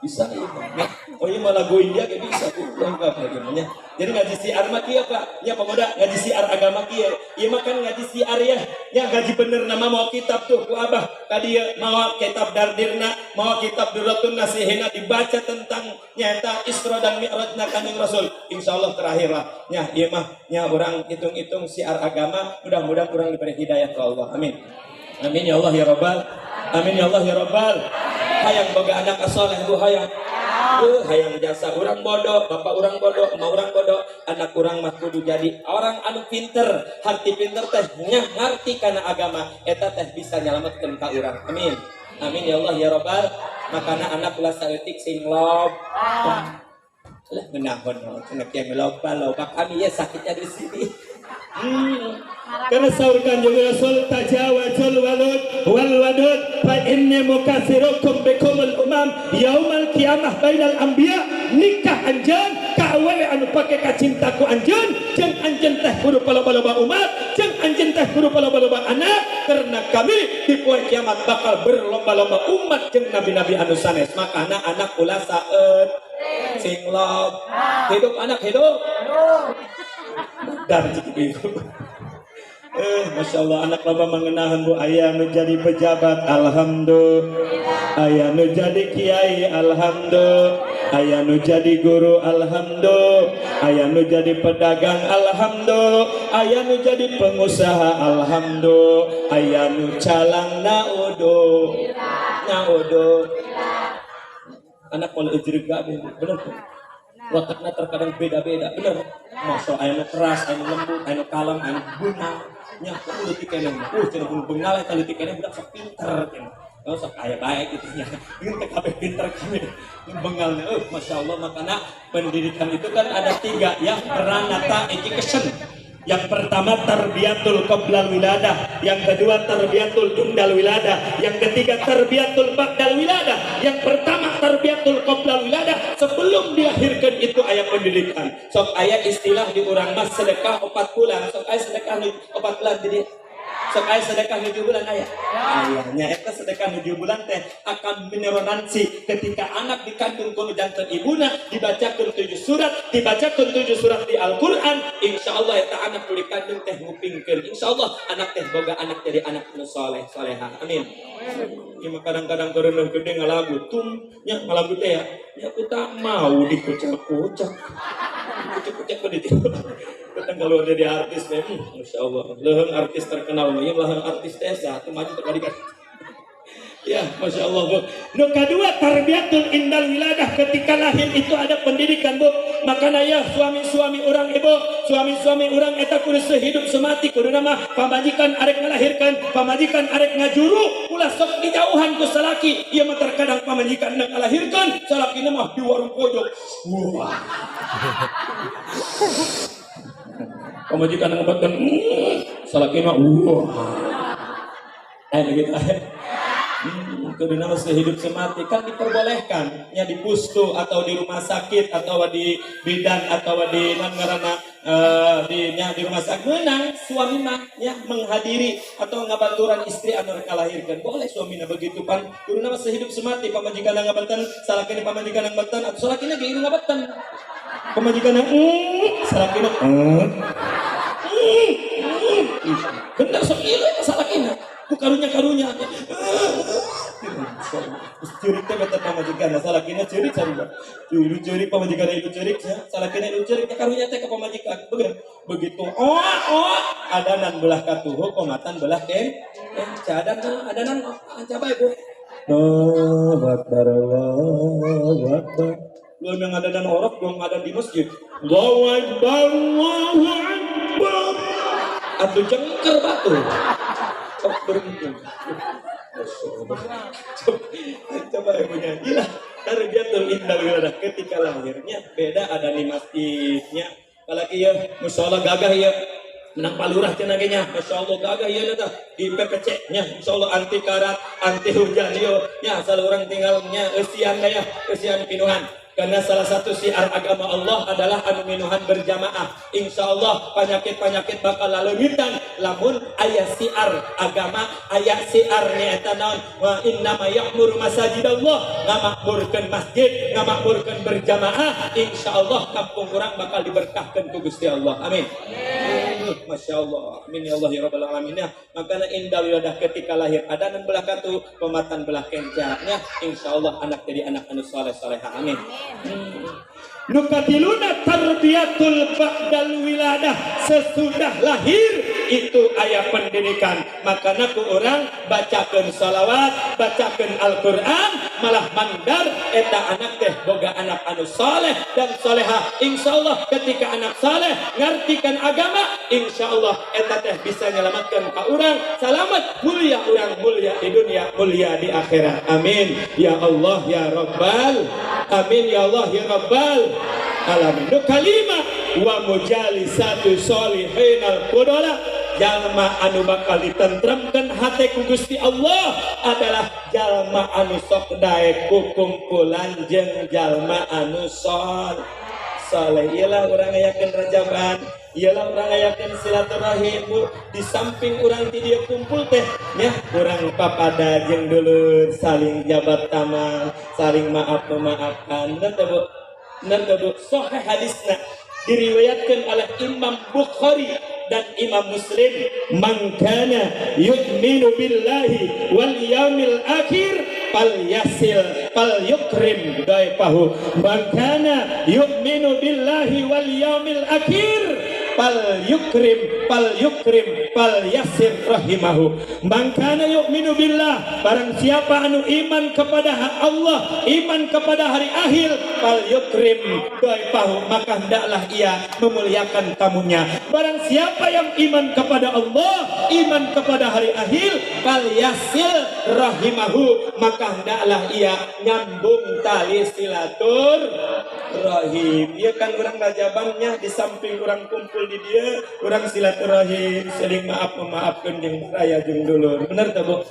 bisa ieu mah oh ieu mah lagu India ge bisa ku lengkap bagaimana jadi ngaji siar mah kieu Pak nya pemuda ngaji siar agama kieu ieu mah kan ngaji siar ya ngaji bener nama mau kitab tuh ku Abah tadi mau kitab dardirna mau kitab duratun nasihina dibaca tentang nyata Isra dan Mi'rajna Kanjeng Rasul insyaallah terakhir lah nya ieu mah nya urang hitung-hitung siar agama mudah-mudahan urang diberi hidayah ke Allah amin amin ya Allah ya rabbal amin ya Allah ya rabbal hayang boga anak asoleh bu hayang hayang jasa orang bodoh bapak orang bodoh emak orang bodoh anak orang mah kudu jadi orang anu pinter hati pinter teh nya ngarti kana agama eta teh bisa nyelametkeun ka urang amin amin ya Allah ya rabbal makana anak ulah saeutik sing lob lah menahon cenah kieu loba kami ya sakitnya di sini karena sahur Kanjeng Rasul tajawazul walud wal wadud fa inni mukatsirukum bikumul umam yaumal qiyamah bainal anbiya nikah anjeun ka awewe anu pake ka cintaku anjeun jeung anjeun teh kudu paloba-loba umat jeung anjeun teh kudu paloba-loba anak karena kami di poe kiamat bakal berlomba-lomba umat jeung nabi-nabi anu sanes makana anak ulah saeut sing lob hidup anak hidup dan itu Masya Allah anak loba mengenahan bu ayah nu jadi pejabat alhamdulillah ayah nu jadi kiai alhamdulillah ayah nu jadi guru alhamdulillah ayah nu jadi pedagang alhamdulillah ayah nu jadi pengusaha alhamdulillah ayah nu calang naudo anak mau ujurga bener tuh wataknya terkadang beda-beda bener masuk anu keras anu lembut anu kalem anu bunga nya kudu tikene cenah pun bengal eta tikene budak sok pinter cenah sok aya bae gitu nya ingin teh kabeh pinter kami bengalna masyaallah makana pendidikan itu kan ada 3 ya peranata education yang pertama tarbiyatul qoblal wiladah, yang kedua tarbiyatul dundal wiladah, yang ketiga tarbiyatul ba'dal wiladah. Yang pertama tarbiyatul qoblal wiladah, sebelum dilahirkan itu aya pendidikan. Sok aya istilah di urang mas sedekah 4 bulan, sok aya sedekah 4 bulan jadi sok aya sedekah 7 bulan aya. Ayahnya eta sedekah 7 bulan teh akan meneronansi ketika anak dikandung ku janten ibuna dibacakeun 7 surat, dibacakeun 7 surat di Al-Qur'an, insyaallah eta anak ku dikandung teh ngupingkeun. Insyaallah anak teh boga anak jadi anak nu saleh salehah. Amin. Ieu kadang-kadang keureuh gede ngalagu tum nya ngalagu teh ya. Ya ku tak mau dikucak-kucak. Kucak-kucak ku dieu. Kadang kalau jadi artis teh, Masya Allah, leuheung artis terkenal mah, ieu leuheung artis teh satu maju terkadikan. Ya, Masya Allah bu. Nu kedua tarbiyatul indal wiladah, ketika lahir itu ada pendidikan bu. Makanya ya suami-suami orang ibu, suami-suami orang eta kudu sehidup semati kudu nama pamajikan arek ngalahirkan, pamajikan arek ngajuru, ulah sok dijauhan ku salaki. Ieu mah terkadang pamajikan nak ngalahirkan, salakina mah di warung pojok. Wah. Pemajikan ngebatkan salakina gitu kudu nama sehidup semati kan diperbolehkan nya di pustu atau di rumah sakit atau di bidan atau di ngaranna di rumah sakit menang suami mah ya menghadiri atau ngabaturan istri anu rek kalahirkeun boleh suamina begitu pan kudu nama sehidup semati pamajikan ngabanten salakina pamajikan ngabanten atau salakina ge ngabanten pamajikan salakina bener sok ieu salakina ku karunya Curik teh beta pamajikan, salah kena curik sarua. Curik pamajikan ibu curik, salah kena ibu curik karunya teh ka pamajikan. Begitu adanan belah katuhu, komatan belah adanan coba ibu. Allahu Akbar, Allahu Akbar. Belum yang adanan orok, belum ada di masjid. Allahu Akbar, Allahu Akbar. Atuh jengker batu. Berhenti. Coba ibunya gila tarbiyatul indah wiladah ketika lahirnya beda ada di masjidnya apalagi ya musyola gagah ya menang palurah cenah ge nya masyaallah gagah ya tah di PPC nya insyaallah anti karat anti hujan yo nya asal orang tinggalnya eusian ya eusian pinuhan karena salah satu syiar agama Allah adalah anu minuhan berjamaah. Insyaallah penyakit-penyakit bakal laleumitan lamun aya syiar agama, aya syiar nyaeta naon wa innama ya'muru masajidallah, ngamakmurkeun masjid, ngamakmurkeun berjamaah, insyaallah kampung urang bakal diberkahkeun ku Gusti Allah. Amin. Masyaallah. Amin ya Allah ya rabbal alamin. Makana indah wiladah ketika lahir adanan belah katu, pematan belah kencanya, insyaallah anak jadi anak anu saleh-salehah. Amin. Nukatiluna tarbiyatul ba'dal wiladah, sesudah lahir itu aya pendidikan. Makana ku orang bacakeun salawat, bacakeun Al-Qur'an, malah mandar eta anak teh boga anak anu saleh dan salehah. Insyaallah ketika anak saleh ngartikeun agama, insyaallah eta teh bisa nyelamatkeun ka urang salamet mulia urang, mulia di dunia, mulia di akhirat. Amin ya Allah ya Rabbal. Amin ya Allah ya Rabbal alamin. Nu kalima wa mujalisatu sholihin al-qudala, jalma anu bakal ditentramkeun hate ku Gusti Allah adalah jalma anu sok daek ku kumpulan jeung jalma anu saleh. Iyalah urang ngayakeun rajaban, iyalah urang ngayakeun silaturahim Bu. Di samping urang ti dieu kumpul teh nya urang papada jeung dulur saling jabat tangan, saling maaf memaafkan. Bener teh Bu? Bener teh Bu? Sahih hadisna diriwayatkan oleh Imam Bukhari dan Imam Muslim, man kana yu'minu billahi wal yaumil akhir fal yukrim daifahu, man kana yu'minu billahi wal yaumil akhir fal yukrim fal yasir rahimahu. Man kana yu'minu billah, barang siapa anu iman kepada Allah, iman kepada hari akhir, fal yukrim daifahu, maka hendaklah ia memuliakan tamunya. Barang siapa yang iman kepada Allah, iman kepada hari akhir, fal yasil rahimahu, maka hendaklah ia nyambung tali silatur rahim. Dia kan orang rajabannya di samping orang kumpul di dia, orang silaturahim, saling maaf memaafkan jeung raya jeung dulur. Benar tak Bu?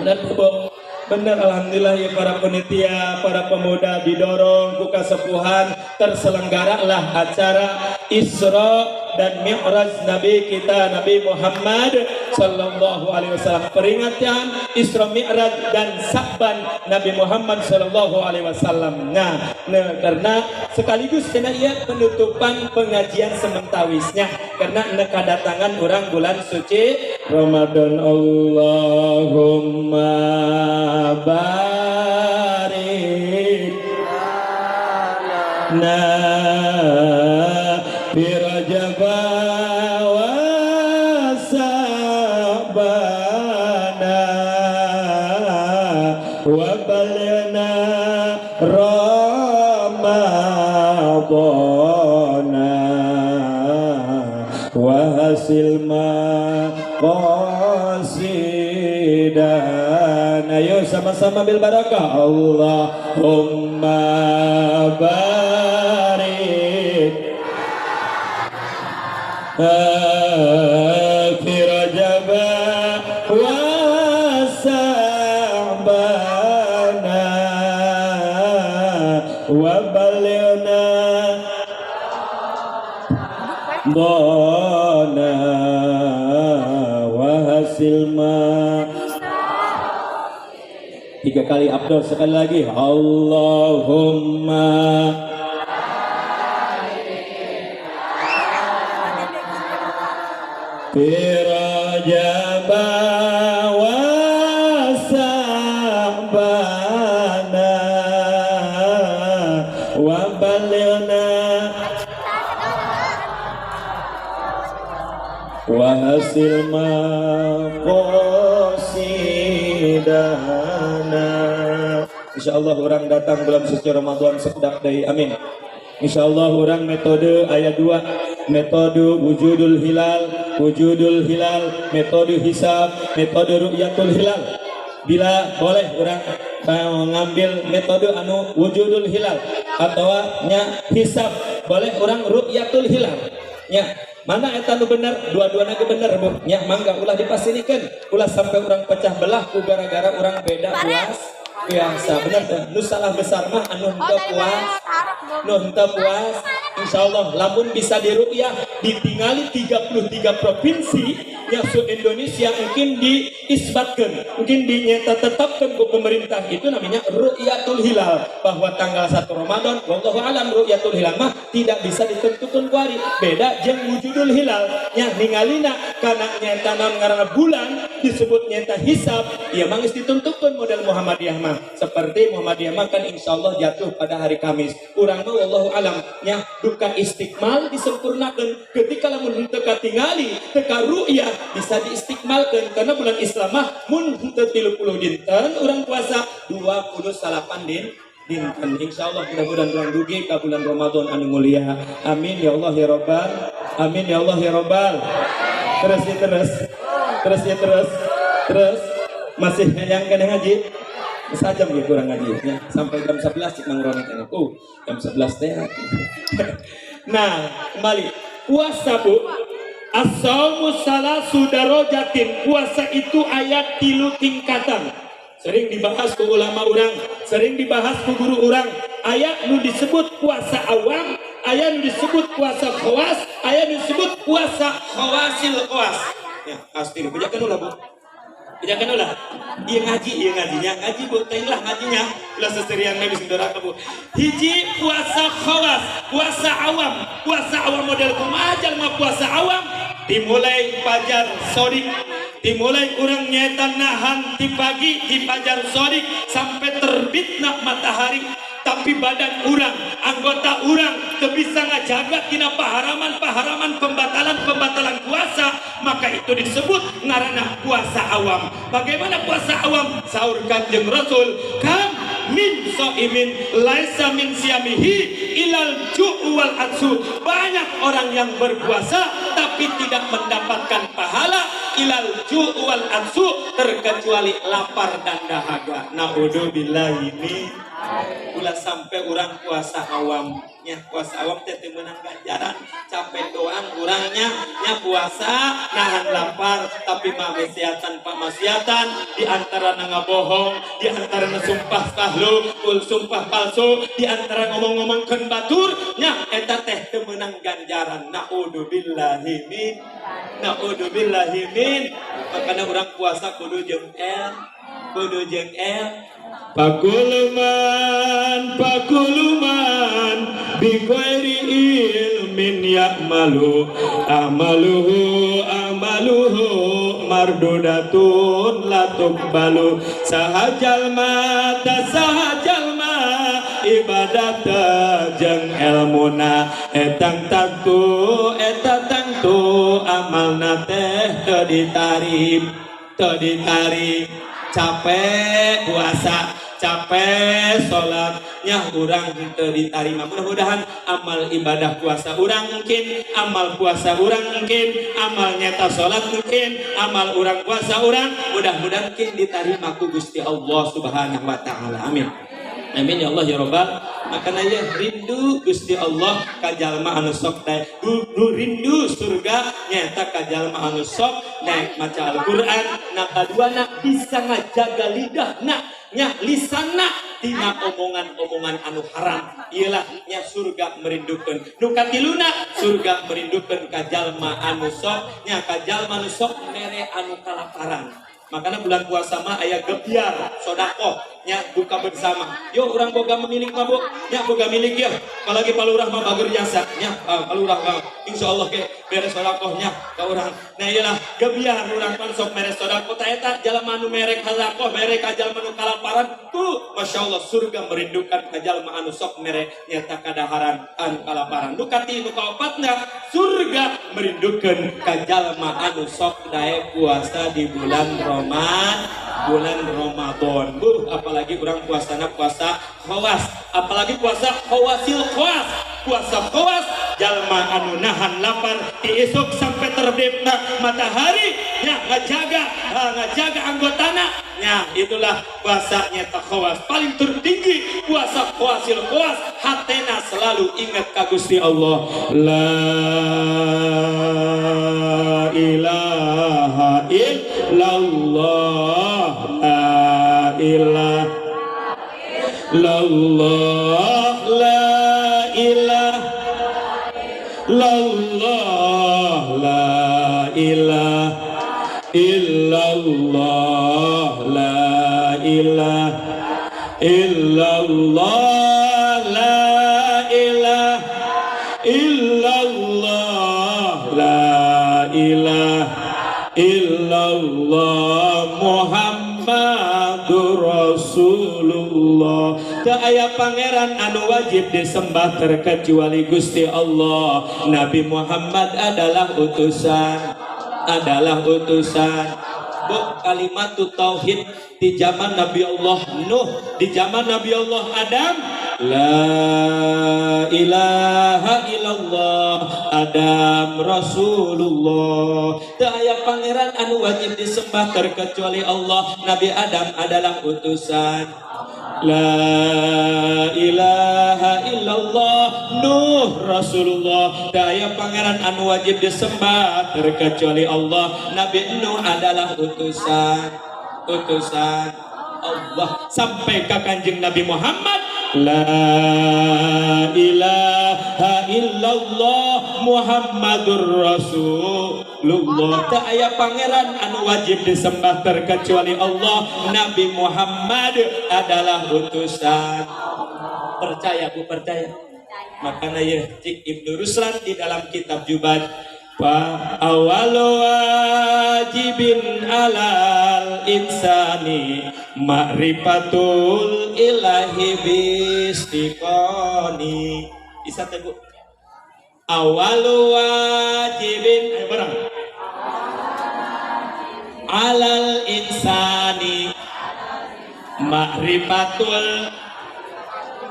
Benar tak Bu? Benar, alhamdulillah ya para panitia, para pemuda didorong ku kasepuhan terselenggaralah acara Isra dan Mi'raj Nabi kita Nabi Muhammad sallallahu alaihi wasallam. Peringatan Isra Mi'raj dan Sa'ban Nabi Muhammad sallallahu alaihi wasallam. Nah, karena sekaligus cenah ieu penutupan pengajian sementawisnya karena kedatangan orang bulan suci Ramadan. Allahumma barik fi Rajab wa Sa'bana wa balna Ramadana wa hasil maqasidan. Ayo sama-sama bil barakah. Allahumma barik fi Rajab wa Sa'bana wa balina dona wa hasil ma. 3 kali Abdul, sekali lagi Allahumma fi Rajab wa wa hasil maqasidana. Insyaallah orang datang bulan suci Ramadan sekedak deui. Amin. Insyaallah orang metode ayat 2, metode wujudul hilal, metode hisab, metode ru'yatul hilal. Bila boleh orang mengambil metode anu wujudul hilal atau nya hisab, boleh orang ru'yatul hilal. Nya mana eta nu bener? Dua-duana ge bener, Bu. Nya mangga ulah dipasirikeun, ulah sampai orang pecah belah ku gara-gara orang beda puasa. Bener teh? Nu salah besar mah anu henteu puas. Insyaallah lamun bisa diru'yah ditingali 33 provinsi yang se-Indonesia mungkin diisbatkan, mungkin dinyata tetapkan ke pemerintah. Itu namanya ru'yatul hilal, bahwa tanggal 1 Ramadan wallahu alam ru'yatul hilal mah tidak bisa ditentukan kuari. Beda jeung wujudul hilal nya ningalina kana nyata naon ngaranna bulan disebut nyata hisab, ieu mah geus ditentukan model Muhammadiyah mah. Seperti Muhammadiyah mah kan insyaallah jatuh pada hari Kamis. Urang mah wallahu alam nya duka istiqmal disempurnakan. Ketika lamun teu katingali teka ru'yah bisa diistiqmalkan, karena bulan Islam mah mun teu 30 dinten urang puasa 28 dinten. Insyaallah mudah-mudahan urang dugi ka bulan Ramadan anu mulia. Amin ya Allah ya Rabbal. Amin ya Allah ya Rabbal. Terus masih yang kena ngaji sajam ya kurang ngaji ya. Sampai jam 11 cik Mang Roni teh. Jam 11 teh. Nah, kembali puasa, Bu. As-saumu salasu darajatin. Puasa itu ayat 3 tingkatan. Sering dibahas ku ulama urang, sering dibahas ku guru urang. Ayat nu disebut puasa awam, ayat nu disebut puasa khawas, ayat nu disebut puasa khawasil khawas. Ya, pasti dibejakeun ulah, Bu. Bejakeun ulah. Ieu ngajinya, ngaji Bu, teh lah ngajinya. Ulah seserian Nabi saudara Bu. Hiji puasa khawas, puasa awam. Puasa awam model kumaha jalma puasa awam? Dimulai fajar sodik, dimulai urang nyetan nahan di pagi di fajar sodik sampai terbitna matahari. Tapi badan urang, anggota urang teu bisa ngajaga tina paharaman pembatalan puasa, maka itu disebut ngaranna puasa awam. Bagaimana puasa awam? Saur Kanjeng Rasul, kam min so'imin laisa min siyamihi ilal ju'u wal atsu. Banyak orang yang berpuasa tapi tidak mendapatkan pahala ilal ju'u wal atsu, terkecuali lapar dan dahaga. Naudzubillahi min. Ulah sampai orang puasa awamnya, puasa awam teh teu meunang ganjaran, capek doang urangnya nya puasa nahan lapar tapi maksiatan pamaksiatan, di antara ngabohong, di antara sumpah kahlu, sumpah palsu, di antara ngomong-ngomongkeun batur nya eta teh teu meunang ganjaran. Naudzubillahi min. Makanya orang puasa kudu jeung Pakuluman bighairi ilmin ya'malu amaluhu mardudatun la tuqbalu. Sahajal ma ibadata jeung elmuna etang tangtu amalna teh teu ditarik. Capek puasa, capek sholatnya urang teu ditarima. Mudah-mudahan amal ibadah puasa urang mungkin, amal puasa urang mungkin, amal nyata sholat mungkin, amal urang puasa urang mudah-mudahan mungkin diterima ku Gusti Allah Subhanahu wa taala. Amin. Amin ya Allah ya Rabbal. Makanya ya rindu Gusti Allah ka jalma anu sok teh rindu surga nyata ka jalma anu sok naik maca Al-Qur'an. Nah kaduana bisa ngajaga lidahna nya lisanna tina omongan-omongan anu haram. Iyalah nya surga merindukeun. Nu katiluna surga merindukeun ka jalma anu sok nya ka jalma anu sok mere anu kalaparan. Makanya bulan puasa mah aya gebyar sodakoh nya buka bersama. Yo urang boga memilik mah Bu, nya boga milik ya. Apalagi palurah mah bager jasa nya palurah insya Allah ke beres sodakohnya ke orang. Nah iyalah gebiar orang pan sok mere sodakoh eta jalma anu merek halakoh merek jalma anu kalaparan tuh masya Allah surga merindukan ka jalma anu sok mere nyata kadaharan anu kalaparan. Nu katilu kaopatna surga merindukan ka jalma anu sok dae puasa di bulan Ramadan. Apalagi orang puasana puasa khawas, apalagi puasa khawasil khawas, puasa khawas jalma anu nahan lapar di esok sampai terbitna matahari nya ngajaga anggotana nya itulah puasanya khawas paling tertinggi puasa khawasil khawas hatena selalu ingat ka Gusti Allah la ilaha illallah la ilaha illallah la ilaha illallah la ilaha illallah la ilaha illallah la ilaha illallah la ilaha illallah Muhammadur Rasulullah. Teu aya pangeran anu wajib disembah terkecuali Gusti Allah. Nabi Muhammad adalah utusan. Bu, kalimat tauhid di zaman Nabi Allah Nuh, di zaman Nabi Allah Adam, la ilaha illallah Adam Rasulullah. Teu aya pangeran anu wajib disembah terkecuali Allah. Nabi Adam adalah utusan. La ilaha illallah Nuh Rasulullah. Daya pangeran anu wajib disembah terkecuali Allah. Nabi Nuh adalah utusan Allah sampai ke Kanjeng Nabi Muhammad. La ilaha illallah Muhammadur Rasulullah. Tak aya pangeran anu wajib disembah terkecuali Allah. Nabi Muhammad adalah utusan. Percaya Bu, percaya. Makanya ya cik Ibnu Ruslan di dalam kitab Jubat fa awalu wajibin alal insani ma'rifatul ilahi bistiqoni. Bisa Bu? Awalu wajibin barang alal insani ma'rifatul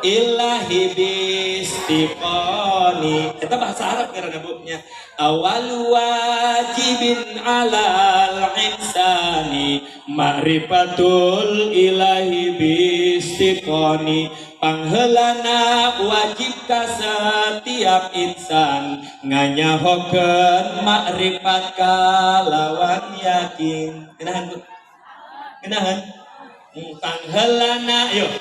ilahi bistiqoni. Kita bahasa Arab karena bukunya. Awal wajibin alal insani ma'rifatul ilahi bistiqoni. Panghelana wajib ka setiap insan nganyahokeun makrifat kalawan yakin. Genahan Bu. Genahan. Panghelana yuk.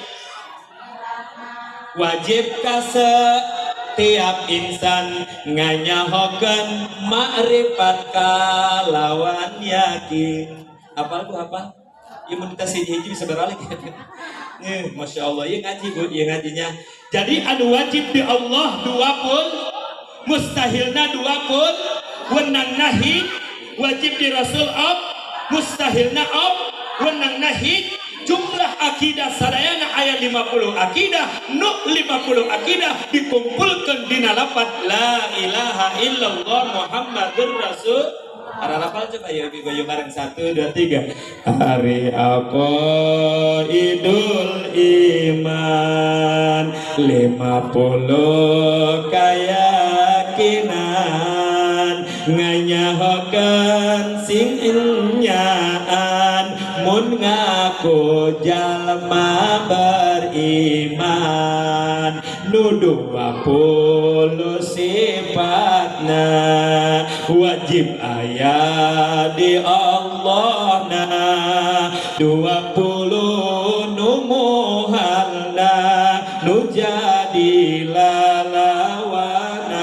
Wajib ka setiap insan nganyahokeun makrifat kalawan yakin. Apal Bu, apa? Ieu mun kita hiji bisa beralik. Masya Allah, ya ngaji Bu, ya ngajinya. Jadi anu wajib di Allah dua pun, mustahilna dua pun, wenang nahi wajib di Rasul ab, mustahilna ab, wenang nahi. Jumlah akidah sadayana ayat 50 akidah, nu 50 akidah dikumpulkan di lafaz la ilaha illallah Muhammadur Rasul. Ara lafal coba ya ibu bareng 1 2 3. Hari apa Idul Iman 50 keyakinan nganyahokeun sing enyaan mun ngaku jalma beriman nu 20 sifatna wajib aya di Allah na 20 nu muhalna nu jadi lalawanana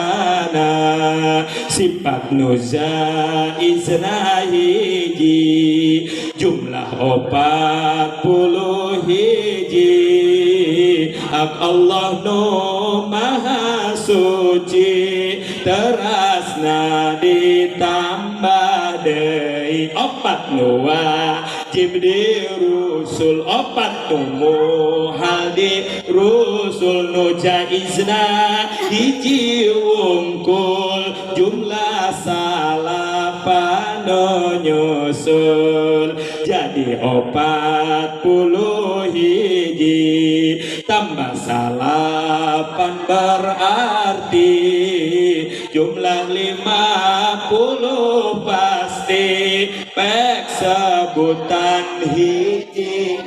sifat nu zaizna hiji jumlah 40 hiji hak Allah nu maha suci teras ikhlasna ditambah deui opat nu wajib dirusul opat nu muhal dirusul nu jaizna hiji wungkul jumlah salapan nu nyusul jadi 40 hiji tambah salapan berarti jumlah 50 pasti pek sebutan hiji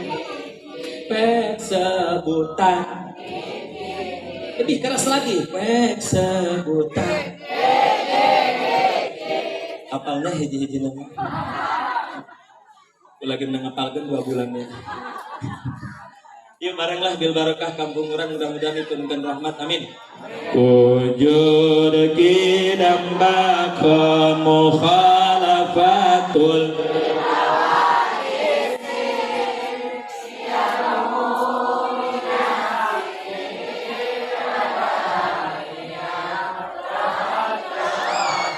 pek sebutan lebih keras lagi pek sebutan apalnya hiji-hiji nama lagi ngapalkan 2 bulannya. Yuk barenglah bil barokah kampung orang mudah-mudahan diturunkan rahmat amin. Wujud kidamba mukhalafatul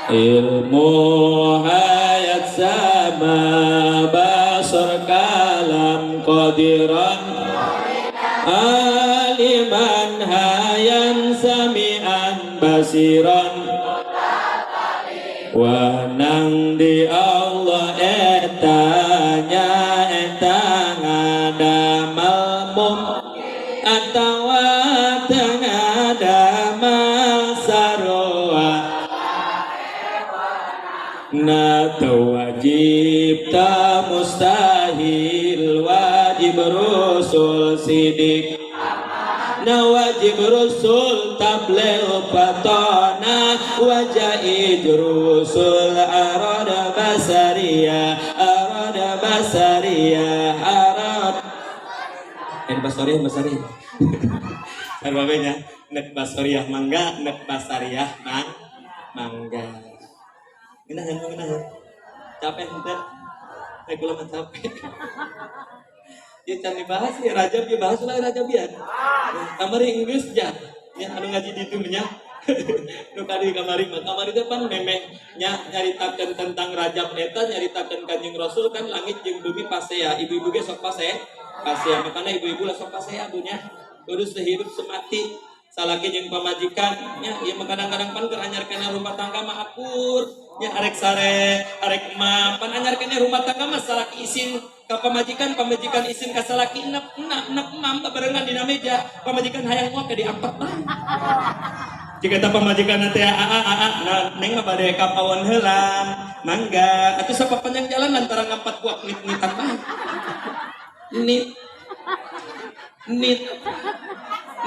ilmu hayat sama basar kalam qadiran aliman hayan sami'an basiran wanang di Allah etanya etang adamal mum atawa tengah damal sarwa na wajib ta mustahil wajib rusul sidik na wajib rusul tabligh fatana wajaid rusul arada basaria arad basariyah kan babenya nek basariyah mangga nek basariyah mangga Ginahan. Capek ente. Saya kula capek. Dia can dibahas ya Rajab ya bahas lah Rajab ya. Kamari Inggris ja. Ya anu ngaji di ditu nya. Nu kali kamari teh pan memeh nyaritakeun tentang Rajab eta nyaritakeun Kanjeng Rasul kan langit jeung bumi pasea. Ibu-ibu ge sok pasea. Makana ibu-ibu lah sok pasea dunya. Kudu sehidup semati. Salaki jeung pamajikan nya ieu kadang-kadang pan keur anyarkeun rumah tangga mah akur nya arek sare arek emam pan anyarkeun rumah tangga mah salaki isin ka pamajikan isin ka salaki enak emam barengan dina meja pamajikan hayang moal ka diangkat bae jika ta pamajikan teh neng mah bade ka pawon heula mangga atuh sapapanjang jalan lantaran ngampat kuat nit-nitan bae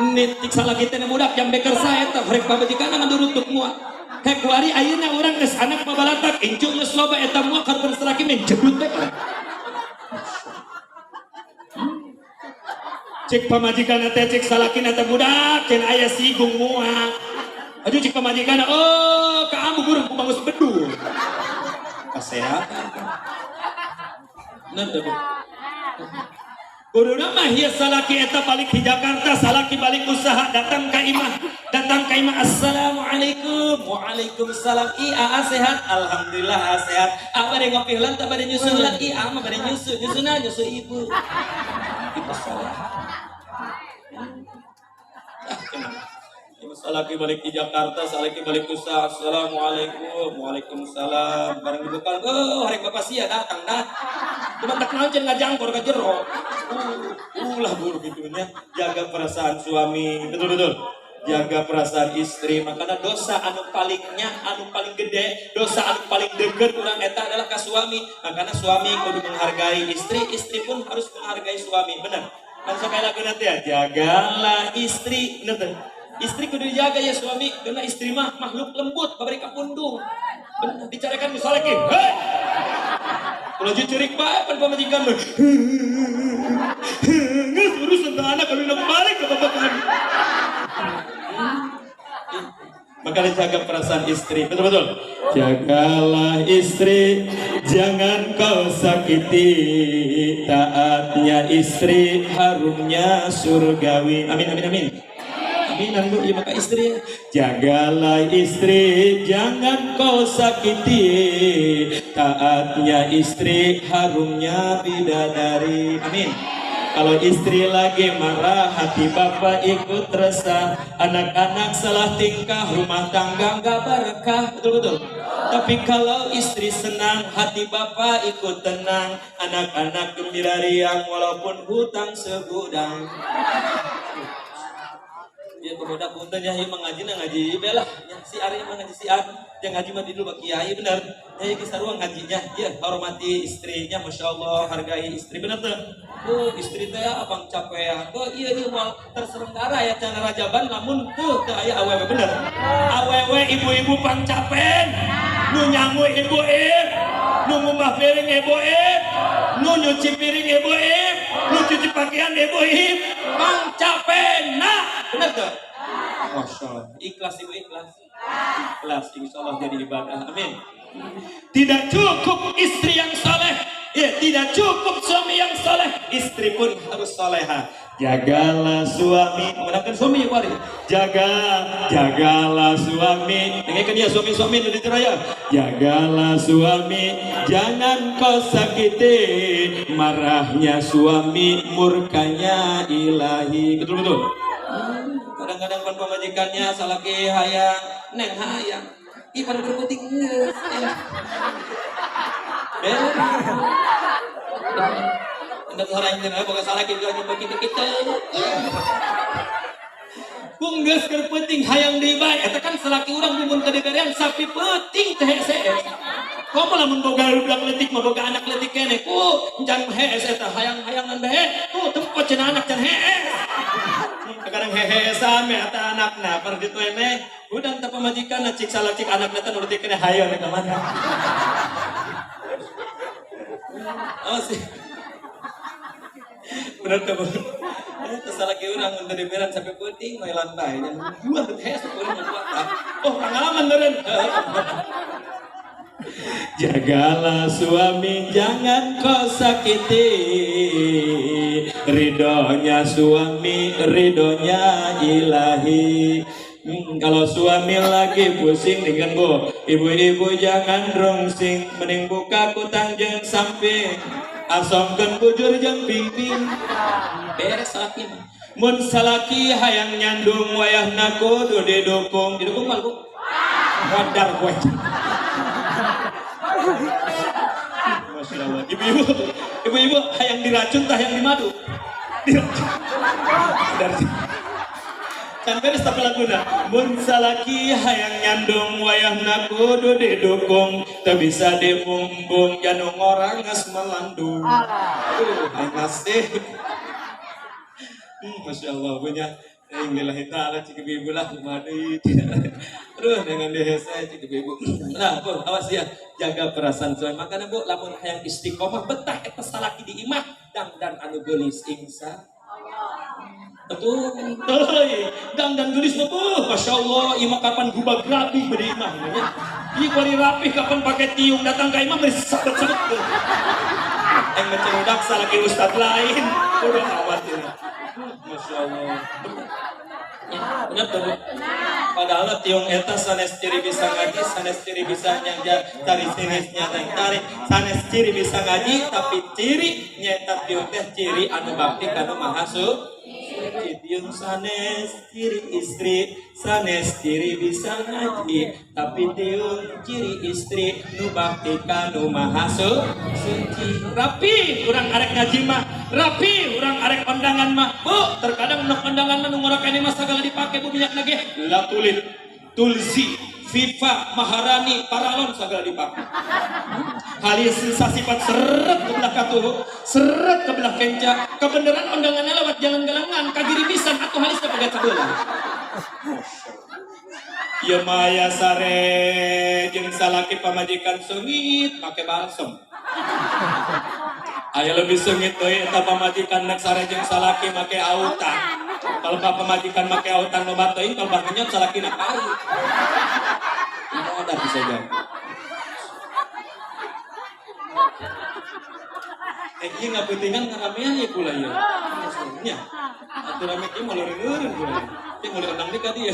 nit tik salah kita mudak jam beker saya tak rek pamajikan ngandurut tuk muak hek wari ayeuna urang geus anak babalatak incu geus loba eta muak karpen salaki menjeblut teh cek pamajikan teh cek salakina teh budak cenah aya sigung muak aduh cek pamajikan oh ka ambu burung kumangus bedul kasehatan nanti Uruna mah hias salaki eta balik di Jakarta, salaki balik usaha datang ke imah. Assalamualaikum, waalaikumsalam. Aa sehat, alhamdulillah sehat. Bade ngopi heula teh bade nyusu heula. Mah bade nyusu ibu. Itu salah. Salaki balik di Jakarta, salaki balik usaha. Assalamualaikum, waalaikumsalam. Bareng dibuka, hari bapak sia datang dah. Cuma tak naon ngajangkor ka jero. Ulah buruk itunya. Jaga perasaan suami, betul. Jaga perasaan istri. Makanya dosa anu paling gede, dosa anu paling deket urang eta adalah ka suami. Makanya suami kudu menghargai istri pun harus menghargai suami. Benar. Kan sekali lagi nanti ya, jagalah istri. Benar. Istri kudu dijaga ya suami, karena istri mah makhluk lembut, pabrik kapundung. Benar, dicarikan misalnya ki, hei, kalau curik bae pan pamajikan mah, nggak urus tentang anak kalau nak balik ke bapak kan. Maka jaga perasaan istri, betul. Jagalah istri, jangan kau sakiti. Taatnya istri, harumnya surgawi. Amin. aminan bu, iya maka istri. Jagalah istri, jangan kau sakiti. Taatnya istri, harumnya bidadari. Amin. Kalau istri lagi marah, hati bapak ikut resah. Anak-anak salah tingkah, rumah tangga nggak berkah. Betul-betul. Tapi kalau istri senang, hati bapak ikut tenang. Anak-anak gembira riang, walaupun hutang segudang. Ya pemuda puntennya yang mengaji ngaji belah ya, si Ari mengaji si Ar yang ngaji mah dulu bak kiai benar ya kisah ruang ngajinya ya hormati istrinya masya Allah hargai istri benar tuh istri teh abang capean iya mau terselenggara ya cara rajaban namun tuh aya awewe bener awewe ibu-ibu pang capen nu nyamu ibu-ibu nu ngumbah piring ibu-ibu nu nyuci piring ibu-ibu nu cuci pakaian ibu-ibu pang capen nah benar tuh Masya Allah. Ikhlas ibu ikhlas insya Allah jadi ibadah amin. Tidak cukup istri yang soleh ya, tidak cukup suami yang soleh, istri pun harus soleha. Jagalah suami, menangkan suami yang mari jagalah suami dengarkan dia suami-suami di raya. Jagalah suami, jangan kau sakiti. Marahnya suami, murkanya ilahi. Betul-betul. Kadang-kadang pan pemajikannya salaki hayang neng hayang ipan berputing nges anda seorang yang bukan salaki juga nyumpa kita bungges kerpeting hayang dibay eta kan salaki urang bumun kadeberian sapi peting teh CS kamu lamun boga budak letik mah boga anak letik kene can hees eta hayang-hayangan bae tempat cenah anak can hees kadang hehesan me eta anakna per ditu ene udah teu pamajikan cik salacik anakna teh nuruti kene hayo ka mana sih bener tuh terus lagi orang untuk diberan sampai puting mau lantai dan dua hees orang pengalaman beren jagalah suami, jangan kau sakiti. Ridhonya suami, ridhonya ilahi. Kalau suami lagi pusing dengan bu, ibu-ibu jangan rongsing, mending buka kutang jeung samping, asomkeun bujur jeung pingping. Beres salaki mah. Mun salaki hayang nyandung wayahna kudu didukung mal bu. Wadar gue. Masya Allah. Ibu-ibu hayang diracun tah yang dimadu. Diracun. Kan beres tapi laguna. Mun salaki hayang nyandung wayahna kudu didukung, teu bisa dimumbung janung orang geus melandung. Panas deh. Masya Allah punya. Alhamdulillah ta'ala cik ibu lah madi. Aduh dengan dihese cik ibu. Nah, Bu, awas ya, jaga perasaan suami. Makanya Bu, lamun hayang istiqomah betah eta salaki di imah dan anu geulis insya betul. Dan geulis mah Bu, Masya Allah, imah kapan gubag rapi beri imah nya. Ieu kali rapi kapan pakai tiung datang ka imah meureun sabet-sabet. Yang mencerudak salaki ustad lain. Udah khawatir. Masya Allah. Benar tuh. Padahal tiung eta sanes ciri bisa ngaji, sanes ciri bisa nyangja tari sinisnya teh tari, sanes ciri bisa ngaji tapi ciri nyeta tiung teh ciri anu bakti kanu maha tiung sanes ciri istri, sanes ciri bisa ngaji tapi tiung ciri istri nu bakti kanu maha suci. Rapi urang arek ngaji mah, rapi urang arek kondangan mah. Bu, terkadang nu kondangan mah nu ngorakene mah sagala dipake bu minyak nage. La tulid, tulsi, Viva, Maharani, Paralon sagala dipake. Halis sasifat seret ke belah katuh, seret ke belah kenca. Kebenaran undangannya lewat jalan galangan, kagiri pisan atuh halis pegat sabelah. Ya maya sare jeung salaki pamajikan sengit make balsem. Aya lebih sengit deui eta pamajikan nek sare jeung salaki make autan. Kalau pamajikan make autan loba teuing kalau baginya salaki na kari. Ada bisa jadi. Ini ngapentingan ngaramean ya pula ya. Maksudnya aturan itu mau leureun pula. Ya mulai onang nikah dia.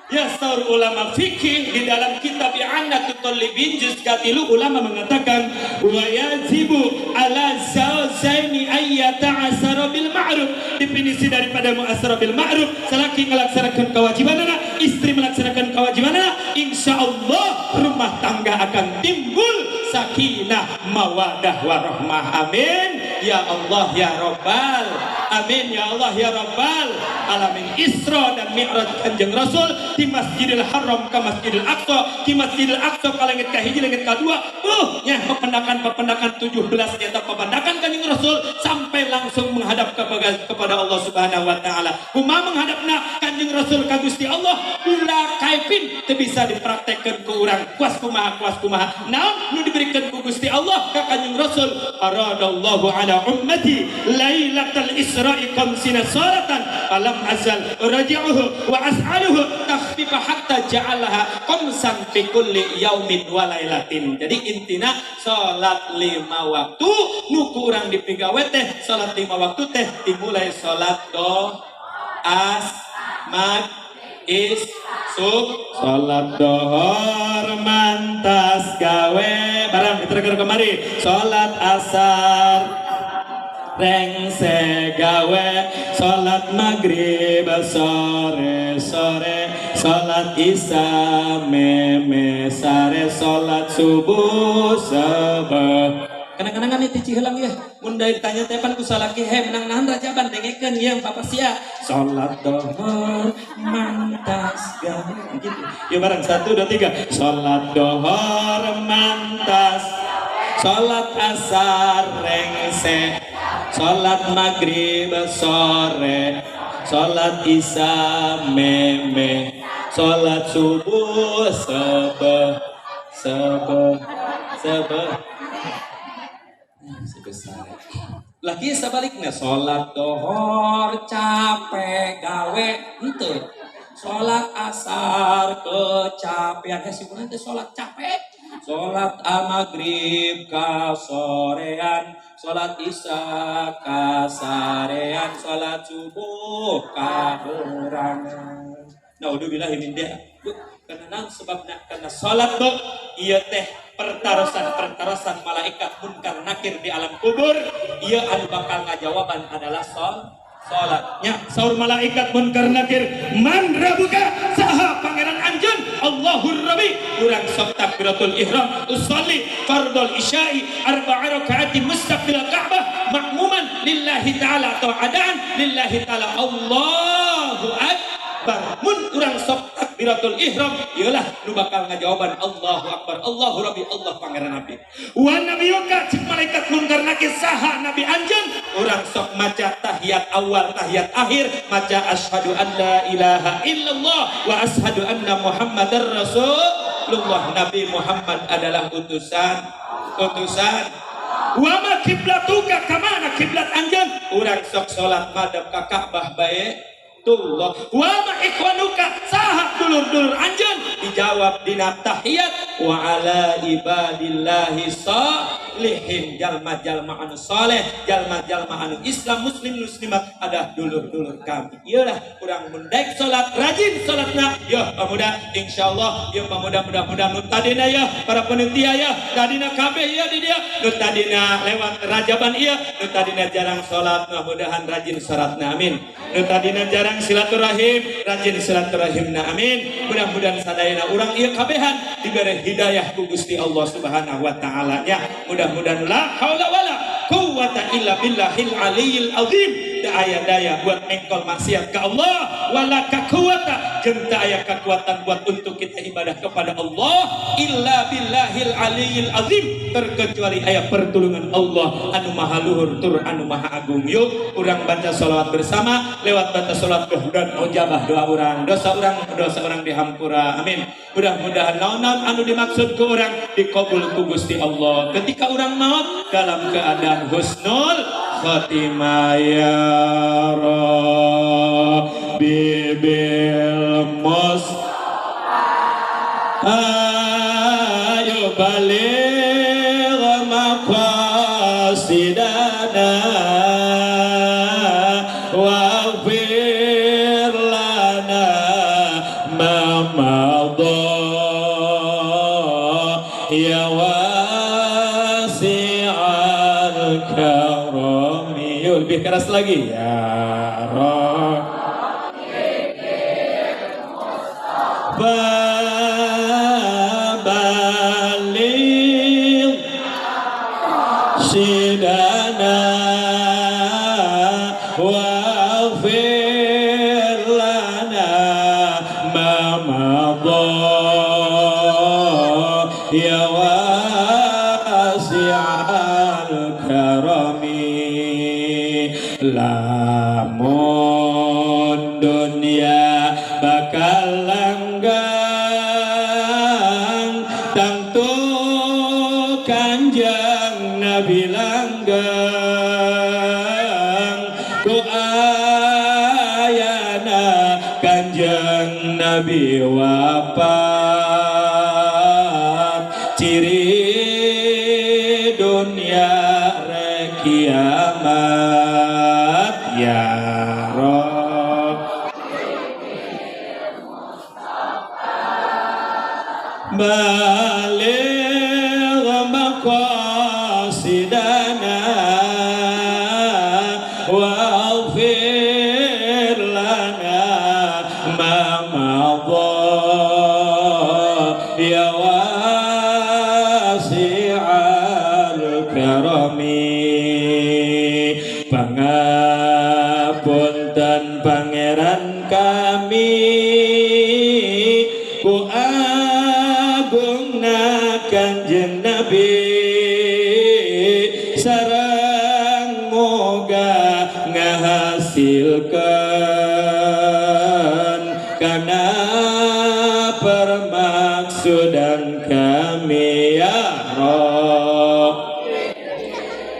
Ya, saur ulama fikih di dalam kitab I'anatul Talibin juz katilu ulama mengatakan wa yajibu ala zawjaini ayyata'asara bil ma'ruf. Definisi daripada mu'asara bil ma'ruf, selaki melaksanakan kewajibanana, istri melaksanakan kewajibanana, insyaallah rumah tangga akan timbul sakinah mawadah warahmah. Amin ya Allah ya Rabbal. Amin ya Allah ya Rabbal alamin. Isra dan Mi'raj Kanjeng Rasul di Masjidil Haram ke Masjidil Aqsa, di Masjidil Aqsa ka langit ka hiji langit kadua. Nya pependakan 17 eta pependakan Kanjeng Rasul sampai langsung menghadap kepada Allah Subhanahu wa taala. Kumaha menghadapna Kanjeng Rasul ka Gusti Allah bila kaifin teu bisa dipraktekkeun ku urang. Kuas kumaha naon nu diberikan ku Gusti Allah ka Kanjeng Rasul. Aradallahu ala ummati lailatal isra'i khamsina salatan falam azal raji'uhu wa as'aluhu takhfifa hatta ja'alaha khamsan fi kulli yaumin wa lailatin. Jadi intina salat 5 waktu nu ku urang dipigawe teh salat 5 waktu teh dimulai salat as mag is sub salat dohor mantas gawe barang ditereker kemari salat asar reng segawe salat maghrib sore salat isya meme sare salat subuh sabah. Kadang-kadang itu cihelang ya mun da ditanya teh pan ku salaki menang nahan rajaban dengekeun ieu papa sia salat dohor mantas gawe gitu. Ya bareng 1 2 3 salat dohor mantas salat asar rengse salat maghrib sore salat isya meme salat subuh sabah sebesar lagi sebaliknya salat dohor capek gawe henteu salat asar kecapean hesimun teh salat capek salat maghrib ka sorean salat isya ka sarean salat subuh ka heurangan. Naudzubillah min dzalik. Karena sebabna karena salat tuh ieu teh pertarosan malaikat munkar nakir di alam kubur. Ieu anu bakal ngajawaban adalah salatnya. Saur malaikat munkar nakir, man rabuka saha pangeran anjeun? Allahur Rabbi. Urang sok takbiratul ihram usolli fardul isya'i 4 raka'atin mustaqbil Ka'bah makmuman lillahi ta'ala atau adaan lillahi ta'ala Allahu akbar. Mun urang sok takbiratul ihram ieulah nu bakal ngajawaban Allahu akbar Allahu Rabbi Allah pangeran nabi. Wa nabiyuka cik malaikat munkar nakir saha nabi anjeun? Urang sok maca tahiyat awal tahiyat akhir maca asyhadu an la ilaha illallah wa asyhadu anna muhammadar rasulullah. Nabi Muhammad adalah utusan. Wa ma kiblatuka kamana kiblat anjeun? Urang sok salat madhep ka Ka'bah bae tullah. Wa ma ikhwanuka saha dulur-dulur anjeun? Dijawab dina tahiyat wa ala ibadillahi sholihin jalma-jalma anu saleh jalma-jalma anu Islam muslim muslimat ada dulur-dulur kami. Ieulah urang mun daek salat rajin salatna ya pamuda insyaallah ya pamuda mudah-mudahan nu tadina ya para panitia ya tadina kabeh ya di dia nu tadina lewat rajaban ieu nu tadina jarang salat mudah-mudahan rajin salatna amin. Nu tadina jarang silaturahim rajin silaturahimna amin. Mudah-mudahan sadayana urang ieu kabehan dibere hidayah ku Gusti Allah Subhanahu wa taala nya. Mudah-mudahan la haula wala quwwata illa billahil aliyil azim. Teu aya daya buat mengkol maksiat ke Allah wala kakuwata jeung teu aya kekuatan buat untuk kita ibadah kepada Allah illa billahil aliyil azim terkecuali aya pertulungan Allah anu maha luhur tur anu maha agung. Yuk urang baca shalawat bersama lewat baca shalawat dan ujabah doa urang dosa urang dihampura amin. Mudah-mudahan naon-naon anu dimaksud ku urang dikabul ku Gusti Allah ketika urang maut dalam keadaan husnul khotimah ya Rabbi bil Mustafa ayo baligh maqasidana waghfir lana wasi'al karami. Yuk lebih keras lagi. Ya Rabb babaligh sidana waghfir lana ma madha ya wasi'al karami. Lamun dunia bakal langgang tangtu kanjeng Nabi langgang ku ayana kanjeng Nabi wafat ciri dunia re kiamat ya Rabb baligh maqasidana waghfir lana ma madha ya wasi'al karami. Pangapunten pangeran kami ku agungna kanjeng Nabi sareng moga ngahasilkeun kana permaksudan kami ya Rabb.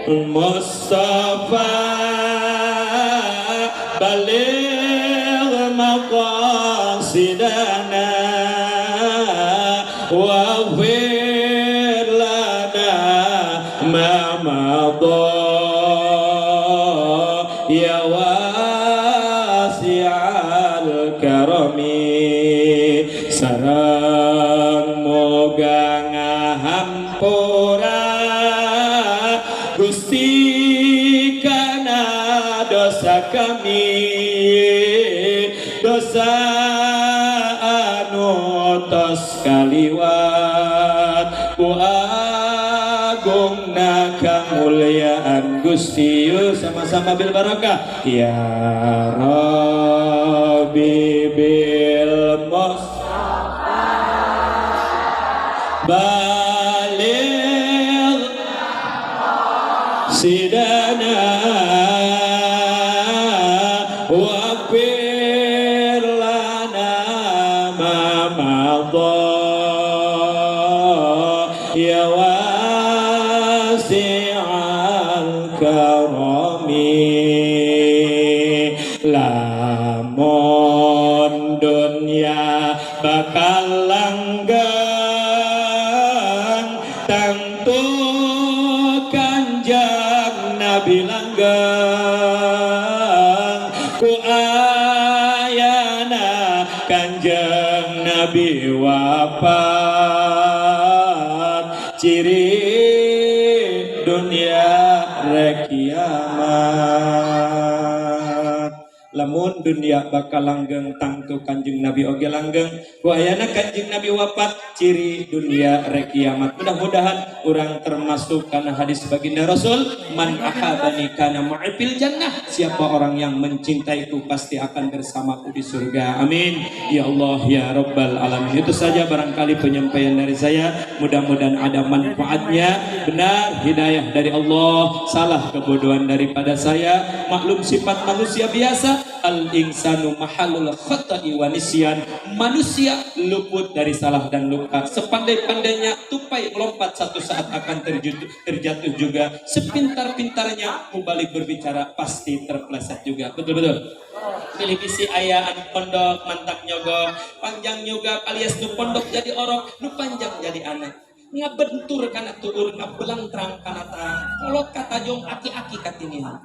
Mustafa baligh maqasidana waghfir lana ma madha ya wasi'al karami. Sareng moga ngahampura Gusti kana dosa kami, dosa anu tos kaliwat ku agungna kamulyaan Gusti. Yuk sama-sama bil barakah ya Rabbi bil Mustafa baligh sidana waghfir lana ma madha ya wasi'al karami. Lamun dunia bakal langgang tangtu kanjeng Nabi langgang ku ayana kanjeng Nabi wafat ciri dunia re kiamat. Lamun dunia bakal langgeng tangtu kanjeng Nabi oge langgeng ku ayana kanjeng Nabi wafat ciri dunia re kiamat. Mudah-mudahan orang termasuk karena hadis baginda Rasul man ahabani kana ma'ifil jannah. Siapa orang yang mencintaiku pasti akan bersamaku di surga. Amin ya Allah ya Rabbal alamin. Itu saja barangkali penyampaian dari saya, mudah-mudahan ada manfaatnya. Benar hidayah dari Allah, salah kebodohan daripada saya. Maklum sifat manusia biasa, al insanu mahalul khata'i wa nisyan. Manusia luput dari salah dan lupa. Sepandai-pandainya tupai melompat satu saat akan terjatuh juga. Sepintar-pintarnya mubalik berbicara pasti terpeleset juga. Betul-betul. Pilih bisi ayah anu pondok mantak nyogok, panjang nyogok alias nu pondok jadi orok, nu panjang jadi anak. Ngabentur kana tuur, ngabelang terang kana tang. Kolot kata jong aki-aki katinian.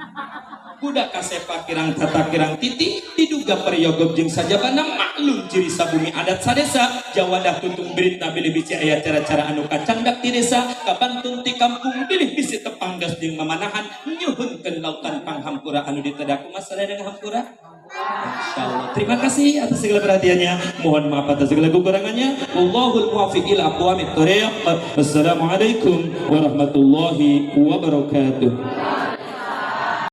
budak kasepa kirang tata kirang titi diduga periyogog jeung sajabana maklum ciri sabumi adat sadesa jawadah tutung berita bilih bisi aya cara-cara anu kacandak ti desa kabantun ti kampung bilih bisi tepanggas jeung mamanahan nyuhunkeun lautan panghampura anu ditedak kumaha sadaya hampura. Insyaallah. Terima kasih atas segala perhatiannya. Mohon maaf atas segala kekurangannya. Wallahul muwaffiq ila aqwamit thoriq. Wassalamualaikum warahmatullahi wabarakatuh.